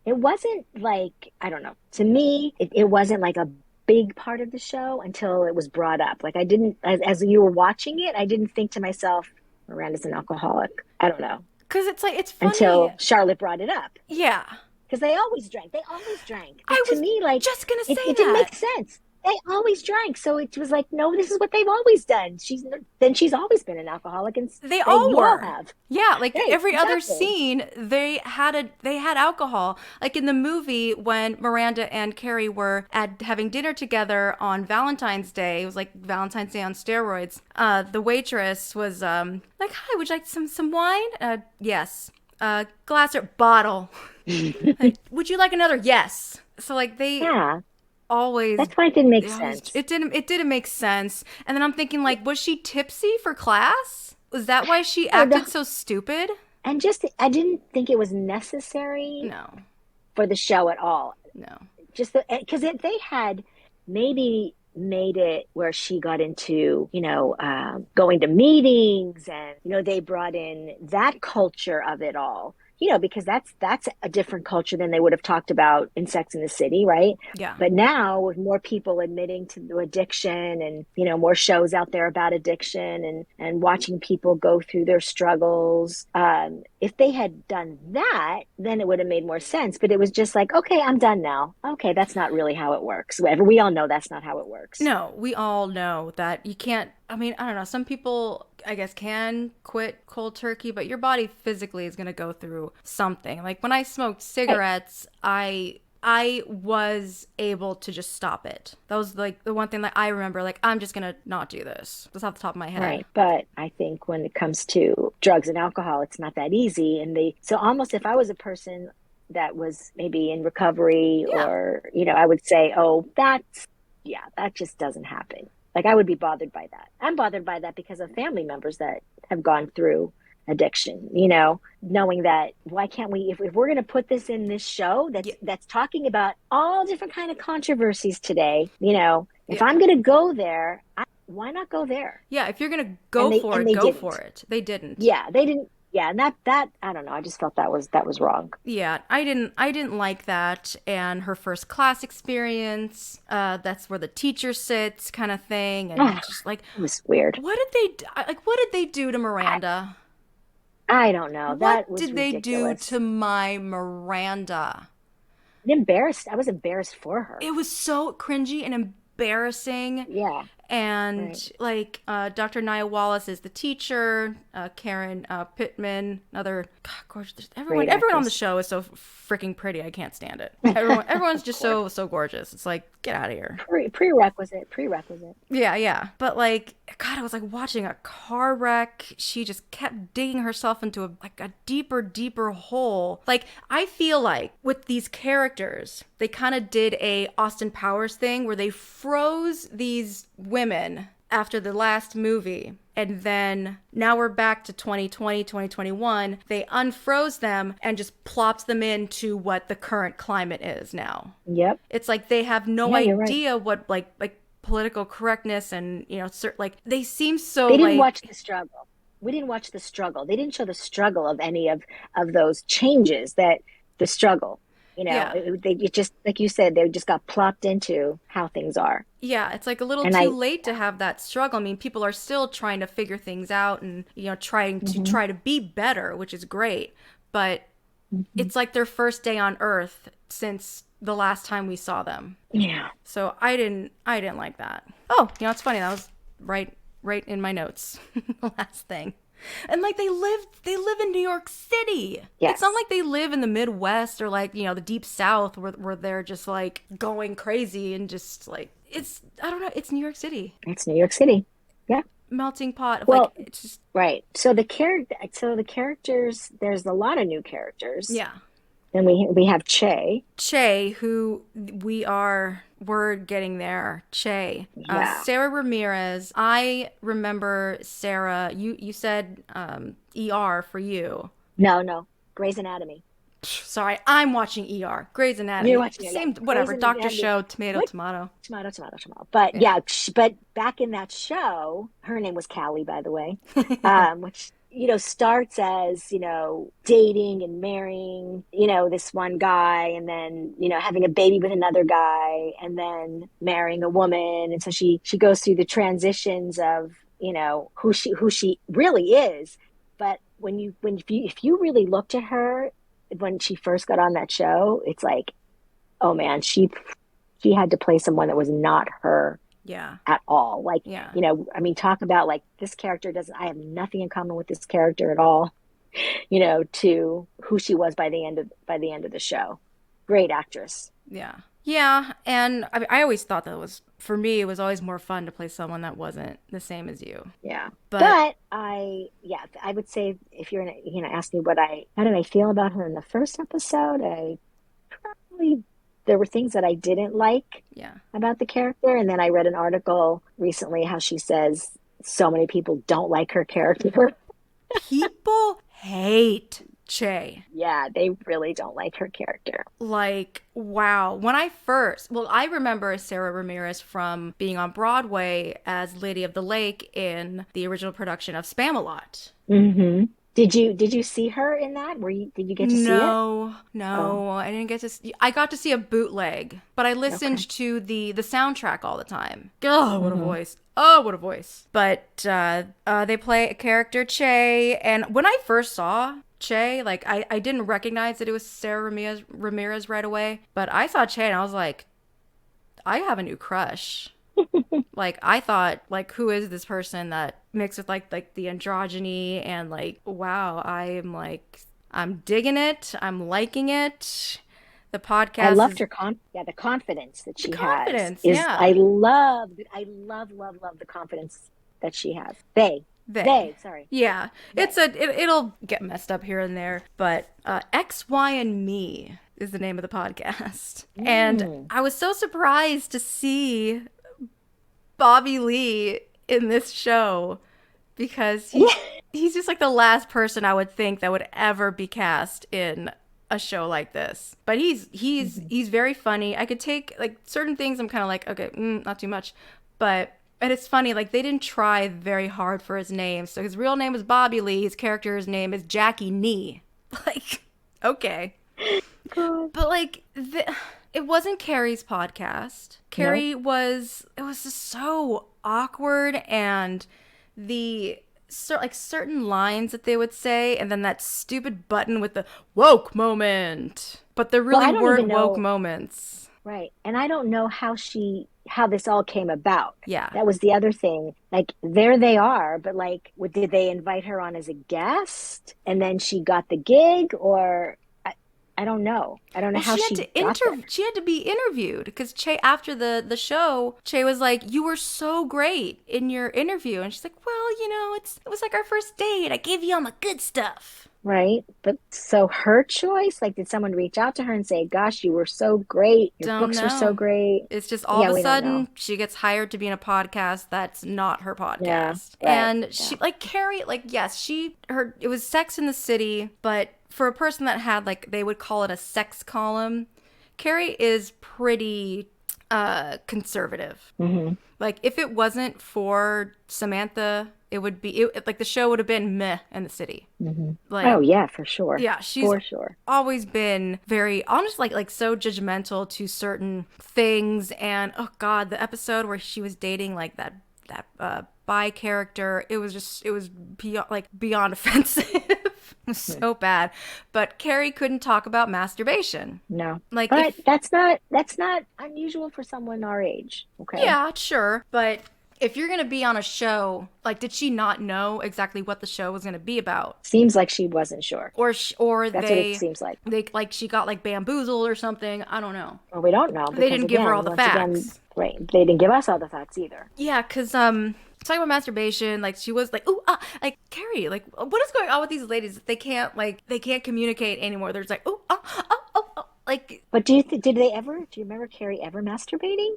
it wasn't like, I don't know. To me, it wasn't like a big part of the show until it was brought up. Like I didn't, as you were watching it, I didn't think to myself, Miranda's an alcoholic. I don't know. Cuz it's like it's funny. Until Charlotte brought it up. Yeah. Because they always drank. They always drank. I But to was me, like, just going to say it didn't that. make sense. They always drank. So it was like, no, this is what they've always done. She's always been an alcoholic and They and all you all were. have. Yeah, like Right, every other exactly. scene, they had alcohol. Like in the movie when Miranda and Carrie were at having dinner together on Valentine's Day. It was like Valentine's Day on steroids. The waitress was like, "Hi, would you like some wine?" Yes. Glass or bottle. Like, would you like another? Yes. So like Yeah, always that's why it didn't make they always sense. it didn't make sense. And then I'm thinking like, was she tipsy for class? Was that why she Oh, no. acted so stupid? And just, I didn't think it was necessary. No. for the show at all. No. Just because if they had maybe made it where she got into, going to meetings, and they brought in that culture of it all, because that's a different culture than they would have talked about in Sex and the City, right? Yeah. But now with more people admitting to addiction, and more shows out there about addiction, and watching people go through their struggles, if they had done that, then it would have made more sense. But it was just like, okay, I'm done now. Okay, that's not really how it works. Whatever, we all know that's not how it works. No, we all know that you can't. I mean, I don't know. Some people, I guess, can quit cold turkey, but your body physically is going to go through something. Like when I smoked cigarettes, I was able to just stop it. That was like the one thing that I remember, like, I'm just going to not do this. That's off the top of my head. Right. But I think when it comes to drugs and alcohol, it's not that easy. So almost if I was a person that was maybe in recovery, Yeah. or, I would say, oh, that just doesn't happen. Like, I would be bothered by that. I'm bothered by that because of family members that have gone through addiction, knowing that, why can't we, if we're going to put this in this show that's talking about all different kind of controversies today, if I'm going to go there, why not go there? Yeah, if you're going to go for it, go for it. They didn't. Yeah, they didn't. Yeah, and that I don't know. I just felt that was wrong. Yeah, I didn't like that. And her first class experience, that's where the teacher sits, kind of thing, and just like, it was weird. What did they do to Miranda? I don't know. That was did they ridiculous. do to my Miranda? Embarrassed. I was embarrassed for her. It was so cringy and embarrassing. Yeah. And like Dr. Nia Wallace is the teacher, Karen Pittman, another gorgeous. Everyone on the show is so freaking pretty. I can't stand it. Everyone's just so gorgeous. It's like, get out of here. Prerequisite. Yeah. But like, God, I was like watching a car wreck. She just kept digging herself into a deeper hole. Like, I feel like with these characters, they kind of did a Austin Powers thing where they froze these women after the last movie, and then now we're back to 2020, 2021. They unfroze them and just plops them into what the current climate is now. Yep. It's like they have no idea what like political correctness and like they seem so. They didn't watch the struggle. We didn't watch the struggle. They didn't show the struggle of any of those changes. That the struggle. They just, like you said, they just got plopped into how things are. Yeah, it's like a little too late to have that struggle. I mean, people are still trying to figure things out and, trying to be better, which is great. But it's like their first day on Earth since the last time we saw them. Yeah. So I didn't like that. Oh, it's funny. That was right in my notes. The last thing. And like they live in New York City. Yes. It's not like they live in the Midwest or like, the deep South where they're just like going crazy and just like, I don't know, it's New York City. It's New York City. Yeah. Melting pot of like, it's just. Right. So the characters, there's a lot of new characters. Yeah. Then we have Che, who we're getting there. Che. Yeah. Sarah Ramirez. I remember Sarah. You said ER for you. No. Grey's Anatomy. Sorry, I'm watching ER. Grey's Anatomy. You're watching same, whatever. Doctor Show. Tomato. Tomato. But but back in that show, her name was Callie, by the way, which. Starts as, dating and marrying, this one guy, and then, having a baby with another guy, and then marrying a woman. And so she goes through the transitions of, who she really is. But if you really looked at her when she first got on that show, it's like, oh man, she had to play someone that was not her. Yeah. At all. Like, yeah. Talk about like this character I have nothing in common with this character at all, to who she was by the end of the show. Great actress. Yeah. Yeah. And I always thought for me, it was always more fun to play someone that wasn't the same as you. Yeah. But I would say if you're going to ask me how did I feel about her in the first episode, there were things that I didn't like about the character. And then I read an article recently how she says so many people don't like her character. People hate Che. Yeah, they really don't like her character. Like, wow. I remember Sarah Ramirez from being on Broadway as Lady of the Lake in the original production of Spamalot. Mm-hmm. Did you see her in that? Did you get to see it? No, Oh, no, I didn't get to see. I got to see a bootleg, but I okay. listened to the soundtrack all the time. Oh, what a Mm-hmm. voice! Oh, what a voice! But they play a character Che, and when I first saw Che, like I didn't recognize that it was Sarah Ramirez right away, but I saw Che and I was like, I have a new crush. Like I thought, like who is this person that mixed with like the androgyny and like wow, I'm digging it. I'm liking it. The I podcast loved is her the confidence that the she has confidence, is yeah. I love the confidence that she has. They, sorry. Yeah, They. it'll get messed up here and there, but X, Y, and Me is the name of the podcast, and Mm. I was so surprised to see Bobby Lee in this show because he's just like the last person I would think that would ever be cast in a show like this. But Mhm. he's very funny. I could take like certain things. I'm kind of like okay, not too much, but. And it's funny, like they didn't try very hard for his name. So his real name is Bobby Lee. His character's name is Jackie Nee. Like, okay. God. But like it wasn't Carrie's podcast. No. It was just so awkward and like certain lines that they would say and then that stupid button with the woke moment. But there Well, really I don't weren't even woke know. moments. Right. And I don't know how this all came about. Yeah. That was the other thing. Like there they are, but like did they invite her on as a guest and then she got the gig or I don't know. I don't know Well, how she got there. she had to be interviewed because Che after the show, Che was like, "You were so great in your interview," and she's like, "Well, you know, it was like our first date. I gave you all my good stuff." Right. But so her choice, like did someone reach out to her and say, "Gosh, you were so great. Your Don't books were so know. great." It's just all of Yeah, a we don't know. sudden she gets hired to be in a podcast that's not her Yeah, podcast. right. And Yeah. she like Carrie, like yes, it was Sex in the City, but for a person that had like they would call it a sex column, Carrie is pretty conservative. Hmm. Like if it wasn't for Samantha, like the show would have been meh in the city. Hmm. Oh Like yeah, for sure. yeah, she's For sure. always been very honest, like so judgmental to certain things. And oh god, the episode where she was dating like that bi character, it was beyond offensive. It was Hmm. so bad. But Carrie couldn't talk about masturbation. No. Like But if that's not unusual for someone our age. Okay. yeah, sure, but if you're gonna be on a show, like, did she not know exactly what the show was gonna be about? Seems like she wasn't sure. Or That's what it seems like. they like she got like bamboozled or something. I don't know. Well, we don't know They because didn't give her all again, the once again, facts. right, they didn't give us all the facts either. Yeah, cause talking about masturbation, like she was like, ooh, like Carrie, like what is going on with these ladies? They can't communicate anymore. There's like, ooh, like But do you remember Carrie ever masturbating?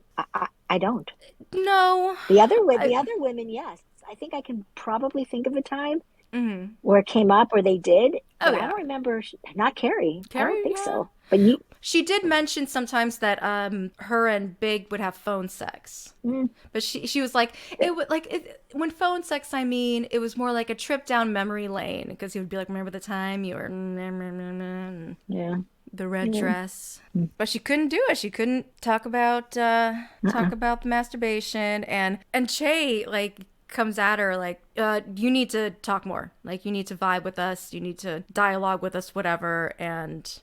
I don't. no, The I, other women, yes. I think I can probably think of a time mm, where it came up or they did, oh but I yeah, don't remember. Not Carrie. I don't Carrie, think yeah. so. But you, She did mention sometimes that her and Big would have phone sex. mm, But she was like when phone sex I mean it was more like a trip down memory lane because he would be like remember the time you were yeah, the red yeah. dress. But she couldn't do it. She couldn't talk Uh-uh. about the masturbation and Che like comes at her like you need to talk more. Like you need to vibe with us. You need to dialogue with us whatever and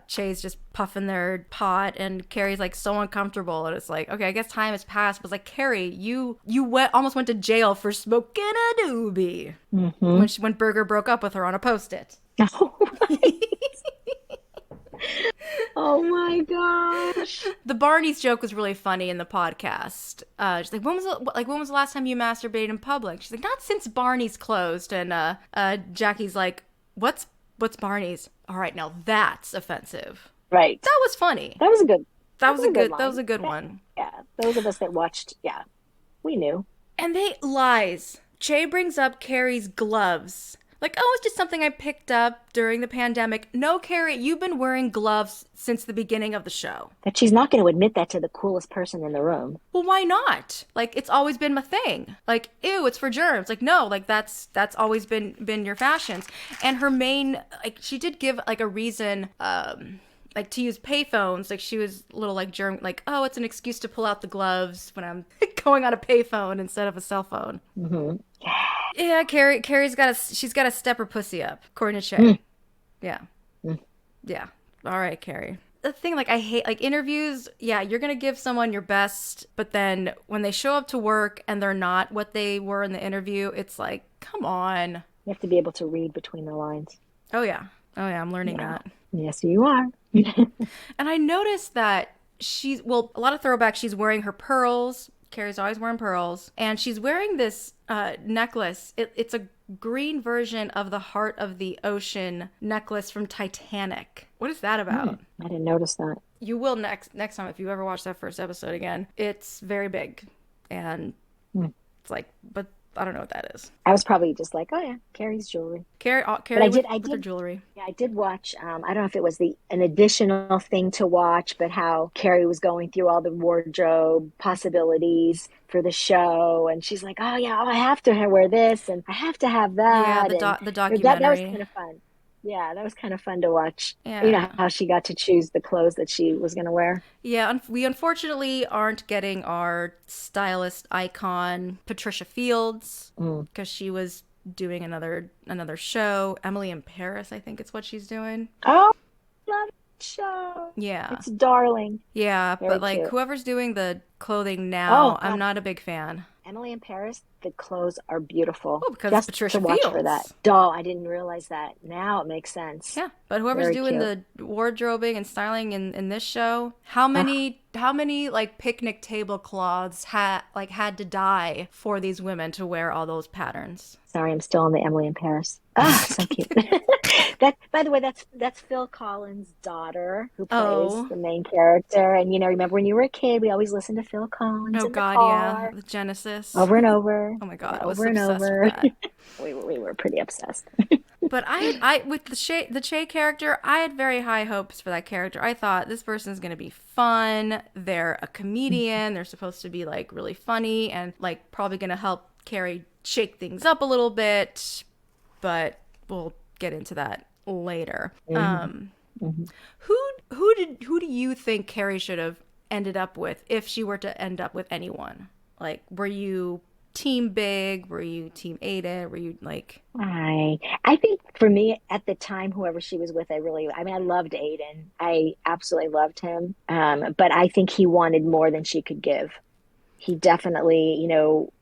Che's just puffing their pot and Carrie's like so uncomfortable and it's like okay I guess time has passed but it's like Carrie almost went to jail for smoking a doobie Hmm. when Berger broke up with her on a post-it. Oh my gosh. The Barney's joke was really funny in the podcast. She's like, when was the last time you masturbated in public? She's like, not since Barney's closed. And Jackie's like, what's Barney's? All right, now that's offensive. Right. That was funny. That was a good. That was Line. a good one. Yeah, those of us that watched, yeah, we knew. And they lies. Che brings up Carrie's gloves Like, oh, it's just something I picked up during the pandemic. No, Carrie, you've been wearing gloves since the beginning of the show. That she's not going to admit that to the coolest person in the room. Well, why not? Like, it's always been my thing. Like, ew, it's for germs. Like, no, like that's always been your fashions. And her main, like, she did give like a reason, like to use payphones. Like, she was a little like germ, like, oh, it's an excuse to pull out the gloves when I'm going on a payphone instead of a cell phone. Mm-hmm. Yeah, Carrie's she's got to step her pussy up, according to Shay. Yeah. Yeah. All right, Carrie. The thing, like, I hate, like, interviews, yeah, you're going to give someone your best, but then when they show up to work and they're not what they were in the interview, it's like, come on. You have to be able to read between the lines. Oh, yeah. Oh, yeah, I'm learning that. Yes, you are. And I noticed that well, a lot of throwbacks, she's wearing her pearls. Carrie's always wearing pearls. And she's wearing this necklace. It's a green version of the Heart of the Ocean necklace from Titanic. What is that about? I didn't notice that. You will next time if you ever watch that first episode again. It's very big. And it's like, but I don't know what that is. I was probably just like, oh yeah, Carrie's jewelry. Carrie But I did with her jewelry. Yeah, I did watch. I don't know if it was an additional thing to watch, but how Carrie was going through all the wardrobe possibilities for the show, and she's like, oh yeah, I have to wear this, and I have to have that. Yeah, the documentary. That was kind of fun. Yeah, that was kind of fun to watch. Yeah. You know, how she got to choose the clothes that she was going to wear. Yeah, we unfortunately aren't getting our stylist icon, Patricia Fields, because she was doing another show. Emily in Paris, I think it's what she's doing. Oh, love the show. Yeah. It's darling. Yeah, Very but like cute. whoever's doing the clothing now, I'm not a big fan. Emily in Paris, the clothes are beautiful. Oh, because just Patricia to watch Fields. for that. Doll, I didn't realize that. Now it makes sense. Yeah, but whoever's Very doing cute. the wardrobing and styling in this show, how many like picnic tablecloths had to die for these women to wear all those patterns? Sorry, I'm still on the Emily in Paris. Ah, so cute. That, by the way, that's Phil Collins' daughter who plays the main character. And remember when you were a kid, we always listened to Phil Collins. Oh in God, the car, yeah, the Genesis. over and over. Oh my God, yeah, I was over and obsessed over. with that. We were pretty obsessed. But I with the Che character, I had very high hopes for that character. I thought this person's gonna be fun. They're a comedian. They're supposed to be like really funny and like probably gonna help Carrie shake things up a little bit. But we'll get into that later. Who do you think Carrie should have ended up with if she were to end up with anyone? Like, were you team Big? Were you team Aiden? Were you like? I think for me at the time, whoever she was with, I loved Aiden. I absolutely loved him. But I think he wanted more than she could give. He definitely,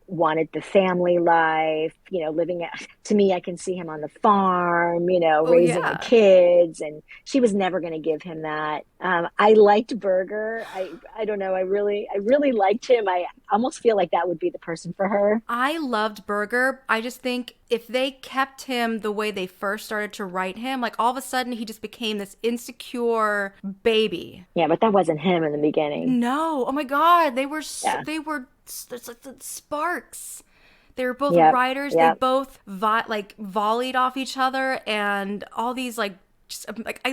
wanted the family life, living to me, I can see him on the farm, raising the kids, and she was never going to give him that. I liked Berger. I don't know. I really liked him. I almost feel like that would be the person for her. I loved Berger. I just think if they kept him the way they first started to write him, like all of a sudden he just became this insecure baby. Yeah, but that wasn't him in the beginning. No. Oh my God. They were sparks. They were both writers. They both volleyed off each other, and all these I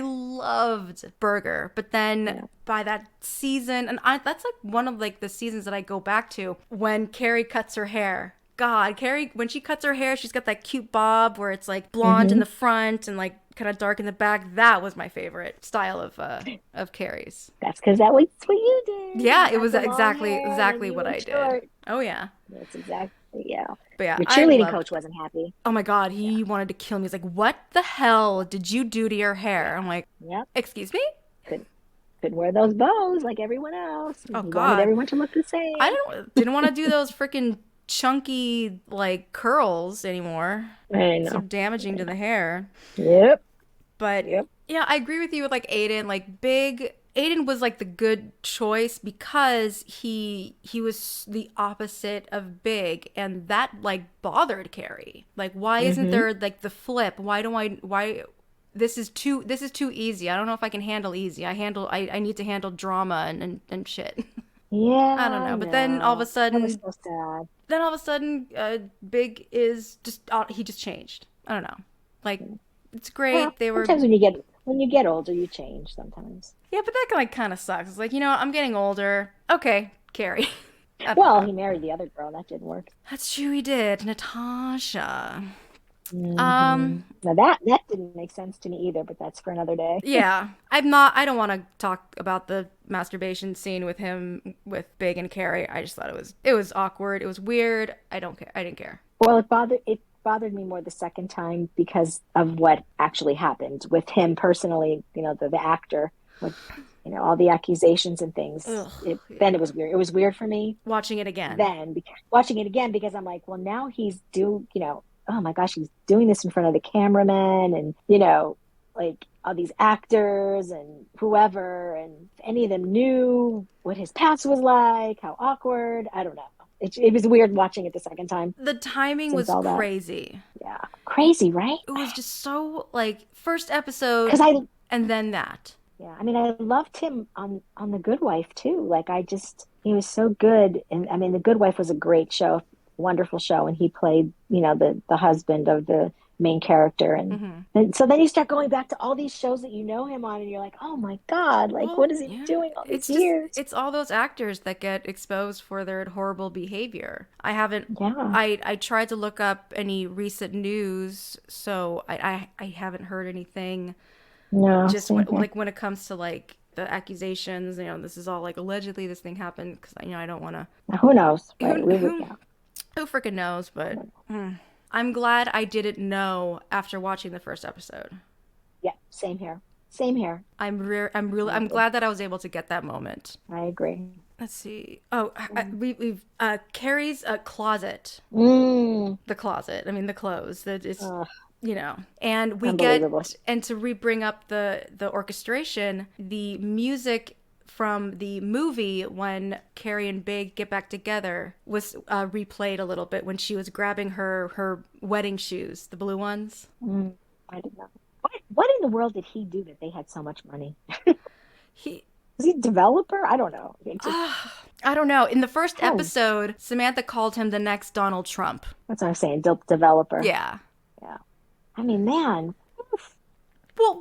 loved Berger. But then by that season, and that's like one of like the seasons that I go back to when Carrie cuts her hair. God, Carrie, when she cuts her hair, she's got that cute bob where it's like blonde in the front and like kind of dark in the back. That was my favorite style of Carrie's. That's because that was what you did. Yeah, it was exactly what I did. Oh yeah. That's exactly, yeah. But yeah, your cheerleading coach wasn't happy. Oh my God, he wanted to kill me. He's like, "What the hell did you do to your hair?" I'm like, "Yep. Excuse me?" Couldn't wear those bows like everyone else. Oh he God, wanted everyone to look the same. I didn't want to do those freaking chunky like curls anymore. I know. So damaging to the hair. Yep. But yeah, I agree with you with like Aiden. Like Aiden was like the good choice because he was the opposite of Big, and that like bothered Carrie. Like, why isn't there like the flip? Why this is too easy. I don't know if I can handle easy. I need to handle drama and shit. Yeah. I don't know. But then all of a sudden, that was so sad. Big is just he just changed. I don't know. Like, it's Well, great. They were, sometimes when you get older, you change sometimes. yeah, but that like kind of sucks. It's like, I'm getting older. Okay, Carrie. I don't Well, know. he married the other girl. That didn't work. That's true, he did. Natasha. Um, Now that didn't make sense to me either, but that's for another day. yeah. I don't want to talk about the masturbation scene with him with Big and Carrie. I just thought it was awkward. It was weird. I don't care. I didn't care. Well, it bothered me more the second time because of what actually happened with him personally. The actor with all the accusations and things. Ugh, Then yeah. it was weird. It was weird for me Watching it again. then watching it again because I'm like, well, now he's oh my gosh, he's doing this in front of the cameraman and like all these actors and whoever, and if any of them knew what his past was like, how awkward. I don't know. It was weird watching it the second time The timing since was all that. crazy. Yeah, crazy, right? It was just so like first episode Because and then that. yeah, I mean, I loved him on The Good Wife too. Like, he was so good, and I mean, The Good Wife was a great show, wonderful show, and he played, the husband of the main character, Hmm. and so then you start going back to all these shows that you know him on, and you're like, oh my God, like, Well, what has he been yeah. doing all these It's just years? it's all those actors that get exposed for their horrible behavior. Yeah, I tried to look up any recent news, so I haven't heard anything. no, Just same here. when it comes to like the accusations, this is all like allegedly this thing happened because I don't want to. Now, who knows, Who right? We would, who yeah, who freaking knows? But I'm glad I didn't know after watching the first episode. yeah, same here, same here. I I'm agree. glad that I was able to get that moment. I agree. Let's see. Oh, we've Carrie's closet. Mm, The closet. I mean, the clothes. That is, uh, and we unbelievable. get and to bring up the orchestration, the music from the movie when Carrie and Big get back together was replayed a little bit when she was grabbing her wedding shoes, the blue ones. Mm, I did not. What in the world did he do that they had so much money? He Is he a developer? I don't know. I don't know. In the first How? episode, Samantha called him the next Donald Trump. That's what I'm saying. Developer. Yeah. Yeah. I mean, man. Oof. Well,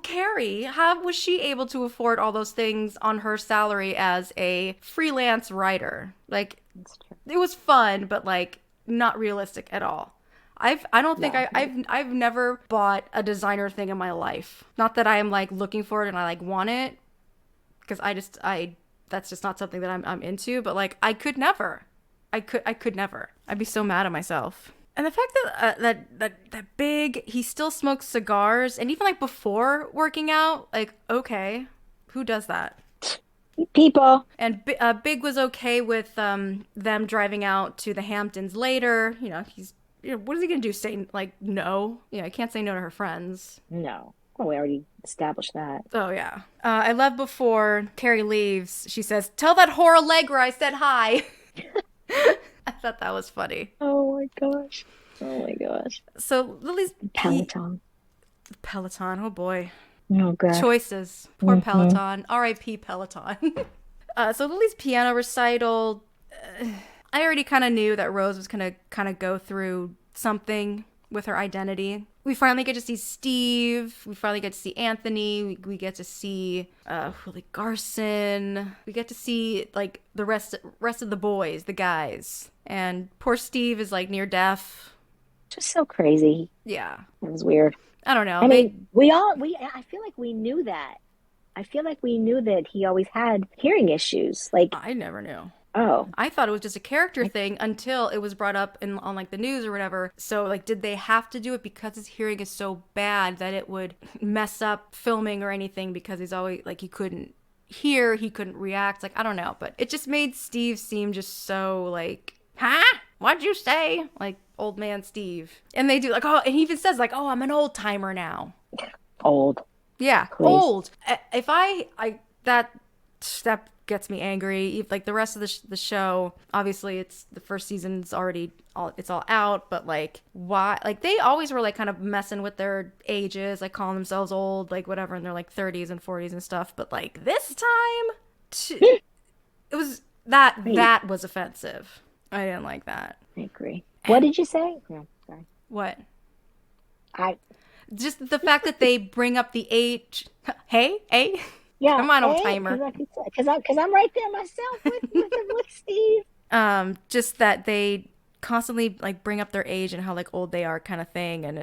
Carrie, how was she able to afford all those things on her salary as a freelance writer? Like, That's true. it was fun, but like not realistic at all. I don't think No. I've never bought a designer thing in my life. Not that I am like looking for it and I like want it, because I that's just not something that I'm into. But like I could never. I'd be so mad at myself. And the fact that Big, he still smokes cigars, and even like before working out, like, okay, who does that? People. And Big was okay with them driving out to the Hamptons later. What is he gonna do? Say like no? He can't say no to her friends. No. Oh, we already established that. Oh yeah. I love before Carrie leaves, she says, "Tell that whore Allegra I said hi." I thought that was funny. Oh my gosh. Oh my gosh. So Lily's Peloton. Peloton. Oh boy. Oh gosh. Choices. Poor Mm-hmm. Peloton. R.I.P. Peloton. So Lily's piano recital. I already kind of knew that Rose was gonna kind of go through something with her identity. We finally get to see Steve. We finally get to see Anthony. We get to see Willie Garson. We get to see like the rest of the boys, the guys. And poor Steve is like near deaf. Just so crazy. Yeah. It was weird. I don't know. I mean, I feel like we knew that. I feel like we knew that he always had hearing issues. Like, I never knew. oh, I thought it was just a character thing until it was brought up on like the news or whatever. So like, did they have to do it because his hearing is so bad that it would mess up filming or anything? Because he's always like, he couldn't hear, he couldn't react. Like, I don't know, but it just made Steve seem just so like, huh? What'd you say? Like old man Steve. And they do like, oh, and he even says like, oh, I'm an old timer now. old. Yeah, Please. old. If that gets me angry. Like the rest of the show, obviously it's the first season's already all out, but like why? Like they always were like kind of messing with their ages, like calling themselves old, like whatever, in their like 30s and 40s and stuff. But like this time, it was that was offensive. I didn't like that. I agree. What did you say? No, sorry. What? I Just the fact that they bring up the age. Hey, Yeah, come on, old hey, timer. because I'm right there myself with Steve. Just that they constantly like bring up their age and how like old they are kind of thing, and it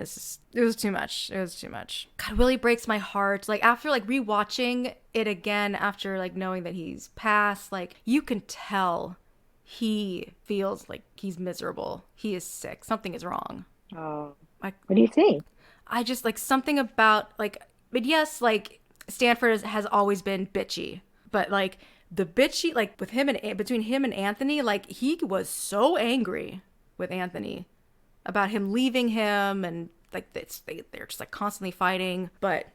was too much. It was too much. God, it really breaks my heart. Like after like rewatching it again after like knowing that he's passed, like you can tell he feels like he's miserable. He is sick. Something is wrong. Oh, Like what do you think? I just like something about like, but yes, like Stanford has always been bitchy, but like the bitchy, like with him and between him and Anthony, like he was so angry with Anthony about him leaving him, and like they're just like constantly fighting. But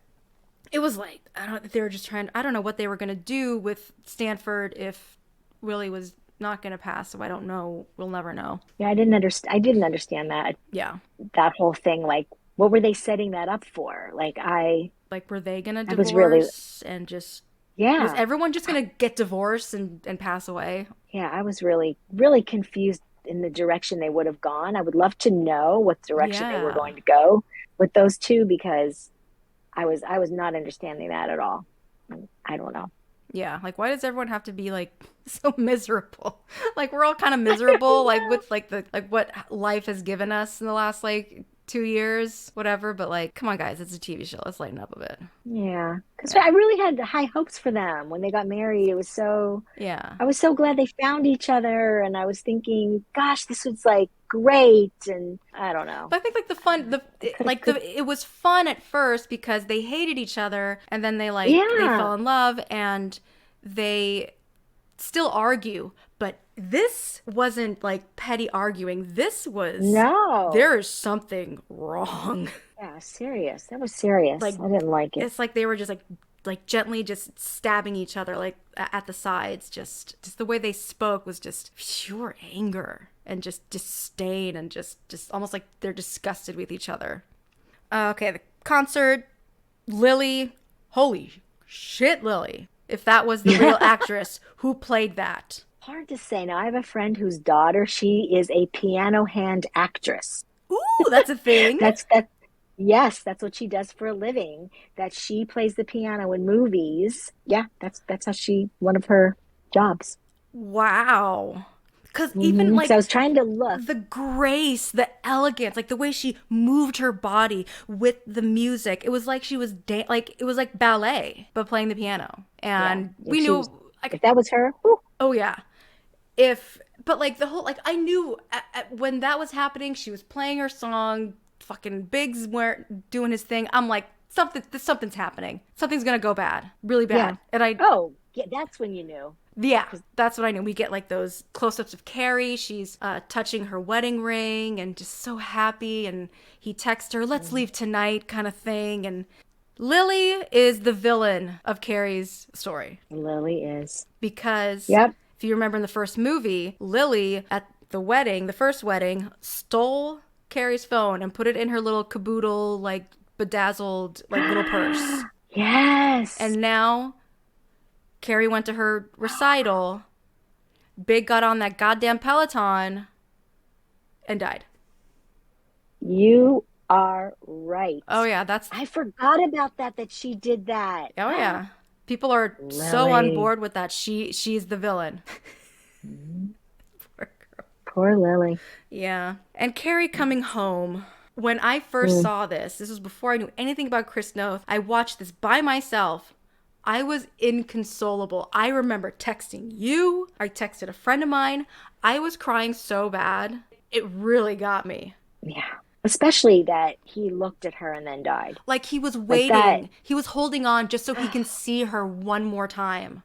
it was like I don't, they were just trying. I don't know what they were gonna do with Stanford if Willie was not gonna pass. So I don't know. We'll never know. Yeah, I didn't understand Yeah. that whole thing. Like, what were they setting that up for? Like, Like, were they gonna I was really, divorce and just was yeah, everyone just gonna get divorced and pass away? yeah, I was really, really confused in the direction they would have gone. I would love to know what direction they were Yeah. going to go with those two because I was not understanding that at all. I don't know. Yeah. Like, why does everyone have to be like so miserable? Like, we're all kind of I miserable, don't like know. with like the like what life has given us in the last like 2 years, whatever. But like, come on, guys, it's a TV show. Let's lighten up a bit. Yeah, because Yeah. I really had high hopes for them when they got married. Yeah. I was so glad they found each other, and I was thinking, gosh, this was like great. And I don't know. But I think like the fun, It could have, like could, it was fun at first because they hated each other, and then they yeah, fell in love, and they still argue. But this wasn't like petty arguing. This was no, there is something wrong. yeah, serious. That was serious. Like I didn't like it. it's like they were just like gently just stabbing each other like at the sides. Just the way they spoke was just pure anger and just disdain and just almost like they're disgusted with each other. Okay, the concert, Lily, holy shit, Lily. If that was the real actress who played that. Hard to say. Now, I have a friend whose daughter, she is a piano hand actress. Ooh, that's a thing. That. Yes, that's what she does for a living. That she plays the piano in movies. Yeah, that's how she one of her jobs. Wow. Because even So I like was trying to look. the grace, the elegance, like the way she moved her body with the music, it was like she was like it was like ballet, but playing the piano. Yeah, And if we she knew was, like if that was her, whew, oh yeah, if but like the whole like I knew when that was happening, she was playing her song, fucking Biggs were doing his thing. I'm like something's happening. Something's gonna go bad, really yeah. bad. And I Oh, yeah, that's when you knew. yeah, Because that's what I knew. We get like those close-ups of Carrie. She's touching her wedding ring and just so happy. And he texts her, "Let's leave tonight," kind of thing. And Lily is the villain of Carrie's story Lily is. because Yep. if you remember in the first movie, Lily at the wedding, the first wedding, stole Carrie's phone and put it in her little caboodle, like bedazzled, like little purse. Yes. And now Carrie went to her recital. Big got on that goddamn Peloton and died. You are right. Oh yeah, that's I forgot about that she did that. oh yeah. People are so on Lily. board with that. She's the villain. Mhm. Poor girl. Poor Lily. Yeah. And Carrie coming home. When I first Mm. saw this was before I knew anything about Chris Noth. I watched this by myself. I was inconsolable. I remember texting you. I texted a friend of mine. I was crying so bad. It really got me. Yeah. Especially that he looked at her and then died. Like he was Like that. waiting. He was holding on just so he can see her one more time.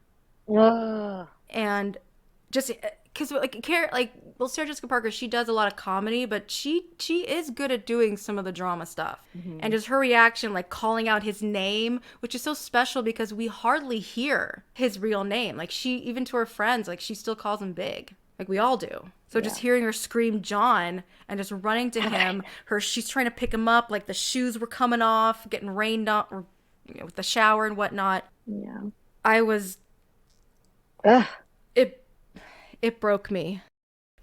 Ugh. And just because like Carrie, like well, Sarah Jessica Parker, she does a lot of comedy, but she is good at doing some of the drama stuff. And Mhm. just her reaction, like calling out his name, which is so special because we hardly hear his real name. Like she, even to her friends, like she still calls him Big, like we all do. So just Yeah. hearing her scream John and just running to him, she's trying to pick him up, like the shoes were coming off, getting rained on, or with the shower and whatnot. Yeah. I was Ugh. it it broke me.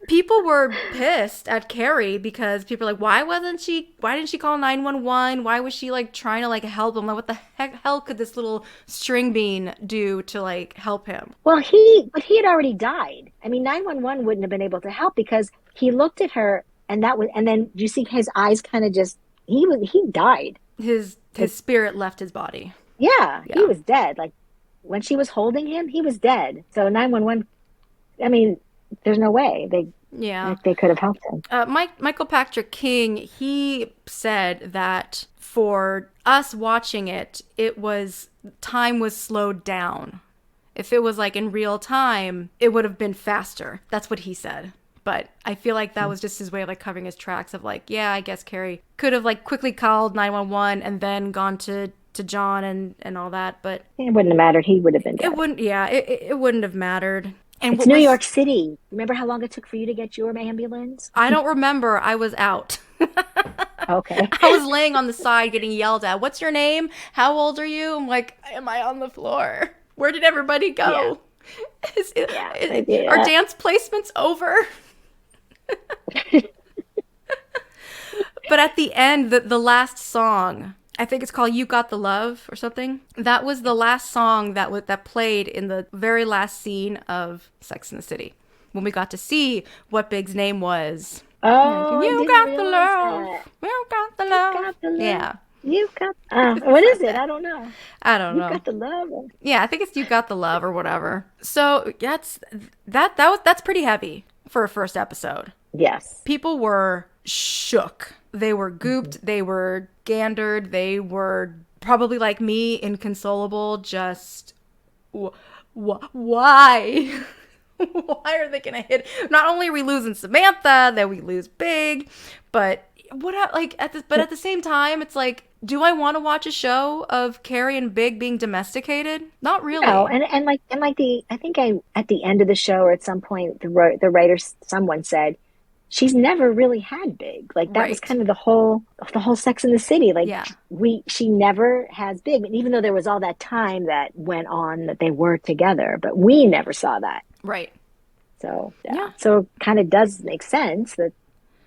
People were pissed at Carrie because people were like, why didn't she call 911? Why was she like trying to like help him? Like, what the hell could this little string bean do to like help him? Well, but he had already died. I mean, 911 wouldn't have been able to help because he looked at her and then you see his eyes kind of just, he died. His spirit left his body. Yeah, he was dead. Like when she was holding him, he was dead. So 911, I mean, there's no way they could have helped him. Michael Patrick King, he said that for us watching it, time was slowed down. If it was like in real time, it would have been faster. That's what he said. But I feel like that was just his way of like covering his tracks of like, yeah, I guess Carrie could have like quickly called 911 and then gone to John and all that. But it wouldn't have mattered. He would have been dead. It wouldn't have mattered. And it's New York City. Remember how long it took for you to get your ambulance? I don't remember. I was out. Okay. I was laying on the side getting yelled at. What's your name? How old are you? I'm like, am I on the floor? Where did everybody go? Yeah. Are dance placements over? But at the end, the last song, I think it's called "You Got the Love" or something. That was the last song that played in the very last scene of Sex and the City, when we got to see what Big's name was. Oh, you got the love. You got the love. You got the love. Yeah. You got. What is it? I don't know. You got the love. Yeah, I think it's "You Got the Love" or whatever. So that's pretty heavy for a first episode. Yes. People were shook. They were gooped. They were gandered. They were probably like me, inconsolable. Just why? Why are they gonna hit? Not only are we losing Samantha, then we lose Big, but at the same time, it's like, do I want to watch a show of Carrie and Big being domesticated? Not really. No, I think at the end of the show or at some point the writer, someone said, she's never really had Big. Like that was kind of the whole Sex in the City. Like she never has Big. And even though there was all that time that went on that they were together, but we never saw that. Right. So so it kind of does make sense that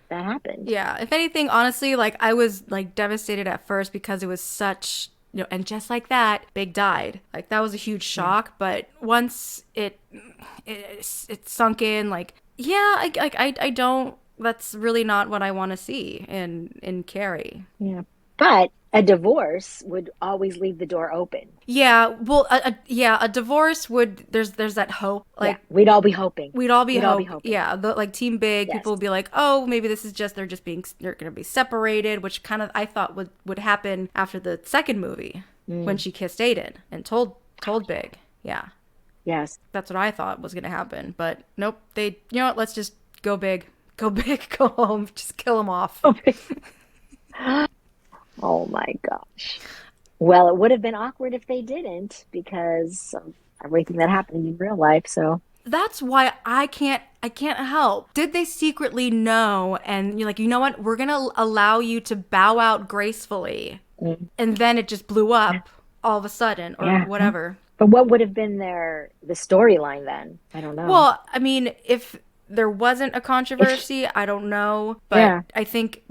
happened. Yeah. If anything, honestly, like I was like devastated at first because it was such, and just like that, Big died. Like that was a huge shock. But once it sunk in, like, yeah, I don't. That's really not what I want to see in Carrie. Yeah, but a divorce would always leave the door open. Yeah, well, a divorce would. There's that hope. Like we'd all be hoping. We'd all be hoping. Yeah, like Team Big, yes. People would be like, oh, maybe this is just they're gonna be separated, which kind of I thought would happen after the second movie when she kissed Aiden and told Big. Yeah. Yes. That's what I thought was gonna happen, but nope. They, let's just go big, go home, just kill them off. Oh my gosh. Well, it would have been awkward if they didn't because of everything that happened in real life. So that's why I can't help. Did they secretly know? And you're like, you know what? We're gonna allow you to bow out gracefully, and then it just blew up all of a sudden, or whatever. But what would have been the storyline then? I don't know. Well, I mean, if there wasn't a controversy, I don't know, but I think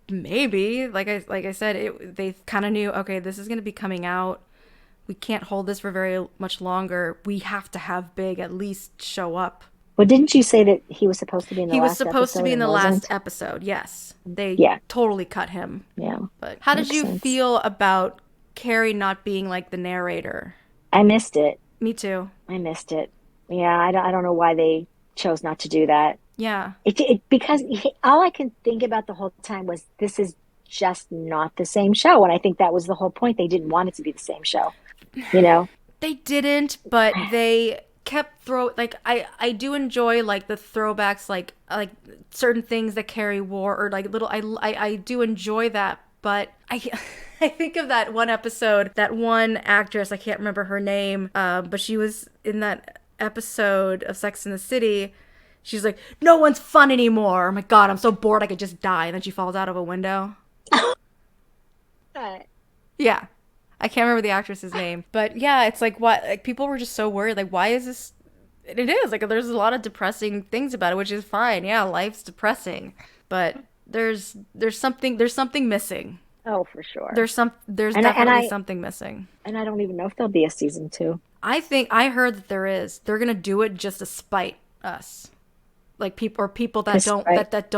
maybe, like I said, they kind of knew, okay, this is going to be coming out. We can't hold this for very much longer. We have to have Big at least show up. Well, didn't you say that he was supposed to be in the last episode? He was supposed to be in the last episode, yes. They totally cut him. Yeah. But how did you feel about Carrie not being like the narrator? I missed it. Me too. I missed it. Yeah, I don't know why they chose not to do that. Yeah. Because all I can think about the whole time was this is just not the same show. And I think that was the whole point. They didn't want it to be the same show. They didn't, but they kept I do enjoy like the throwbacks, like certain things that Carrie wore, or like little, I do enjoy that, but I think of that one episode, that one actress, I can't remember her name, but she was in that episode of Sex and the City. She's like, no one's fun anymore. Oh my God, I'm so bored I could just die. And then she falls out of a window. Yeah. I can't remember the actress's name. But yeah, it's like, what? Like, people were just so worried. Like, why is this It is like there's a lot of depressing things about it, which is fine. Yeah, life's depressing, but there's something missing. Oh, for sure. There's And definitely something missing. I don't even know if there'll be a season 2. I heard that there is. They're gonna do it just to spite us, like people that don't Right. that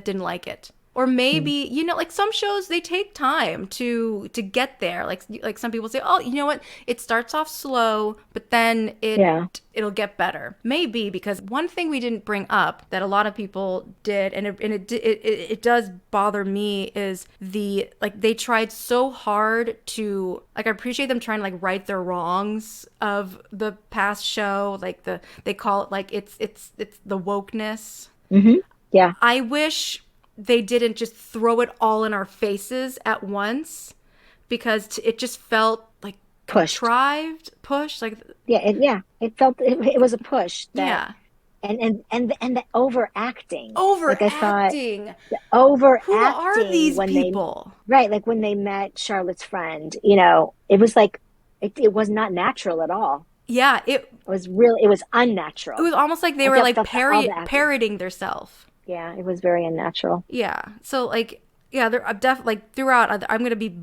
didn't like it. Or maybe, like some shows, they take time to get there. Like some people say, oh, you know what? It starts off slow, but then Yeah. it'll get better. Maybe because one thing we didn't bring up that a lot of people did, and it does bother me, is they tried so hard to, like, I appreciate them trying to like right their wrongs of the past show. Like they call it like it's the wokeness. Yeah. I wish they didn't just throw it all in our faces at once, because it just felt like Pushed. pushed, like It felt it was a push that, yeah, and the overacting. Like I thought overacting. the overacting. Who are these when people? Right, like when they met Charlotte's friend, it was like it was not natural at all. Yeah, It was it was unnatural. it was almost like they were like parroting themselves. Yeah, it was very unnatural. Yeah. So like, yeah, I'm definitely like throughout. I'm gonna be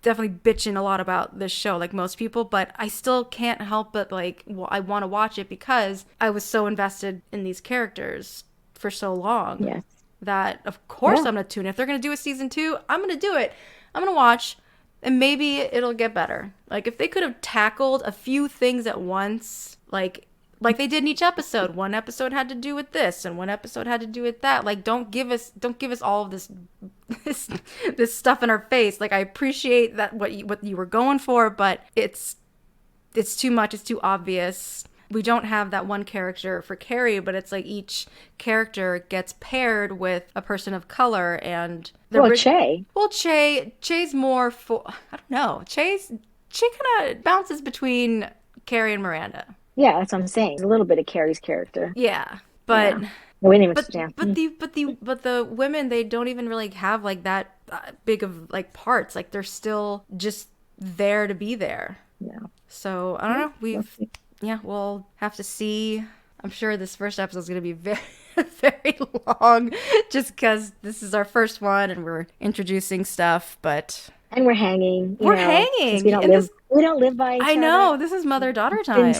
definitely bitching a lot about this show, like most people, but I still can't help but like, I want to watch it because I was so invested in these characters for so long. Yes. That of course Yeah. I'm gonna tune in. If they're gonna do a season 2, I'm gonna do it. I'm gonna watch, and maybe it'll get better. Like if they could have tackled a few things at once, like they did in each episode. One episode had to do with this, and one episode had to do with that. Like, don't give us all of this stuff in our face. Like, I appreciate that what you were going for, but it's too much. It's too obvious. We don't have that one character for Carrie, but it's like each character gets paired with a person of color, and Che. Well, Che's more for, I don't know. Che kind of bounces between Carrie and Miranda. Yeah, that's what I'm saying. A little bit of Carrie's character. Yeah, but Yeah. We didn't but even but the women, they don't even really have like that big of like parts. Like they're still just there to be there. Yeah. So I don't know. We'll have to see. I'm sure this first episode is going to be very very long, just because this is our first one and we're introducing stuff. But And we're hanging. We're hanging. We don't live by each other. I know, this is mother-daughter time.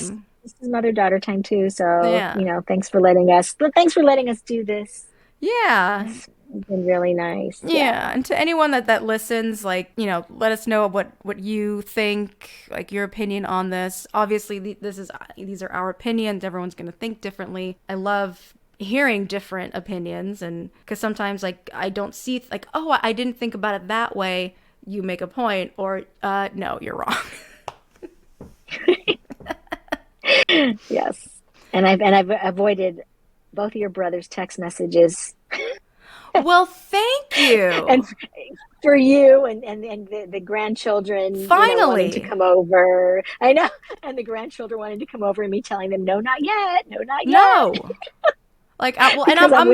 This is mother-daughter time too. So Yeah. thanks for letting us do this. Yeah. It's been really nice. Yeah, and to anyone that listens, like, let us know what you think, like your opinion on this. Obviously, these are our opinions. Everyone's going to think differently. I love hearing different opinions, and because sometimes like I don't see like, oh, I didn't think about it that way. You make a point, or no, you're wrong. Yes. And I've avoided both of your brother's text messages. Well, thank you. And for you and the grandchildren Finally wanting to come over. I know. And the grandchildren wanting to come over, and me telling them, no, not yet. No, not yet. No. Like, and I'm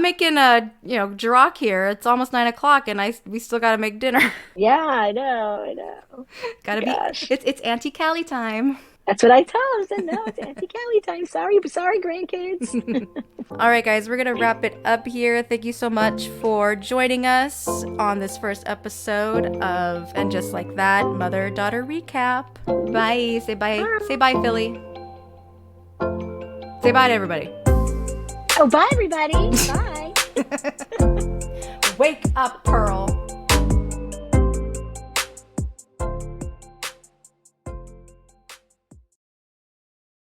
making a Jirok here. It's almost 9:00, and we still gotta make dinner. Yeah, I know. Gotta Gosh. be. It's Auntie Callie time. That's what I tell them. I said, no, it's Auntie Callie time. Sorry, grandkids. All right, guys, we're gonna wrap it up here. Thank you so much for joining us on this first episode of And Just Like That, Mother-Daughter Recap. Bye. Say bye. Say bye, Philly. Say bye to everybody. Oh, bye, everybody. Bye. Wake up, Pearl.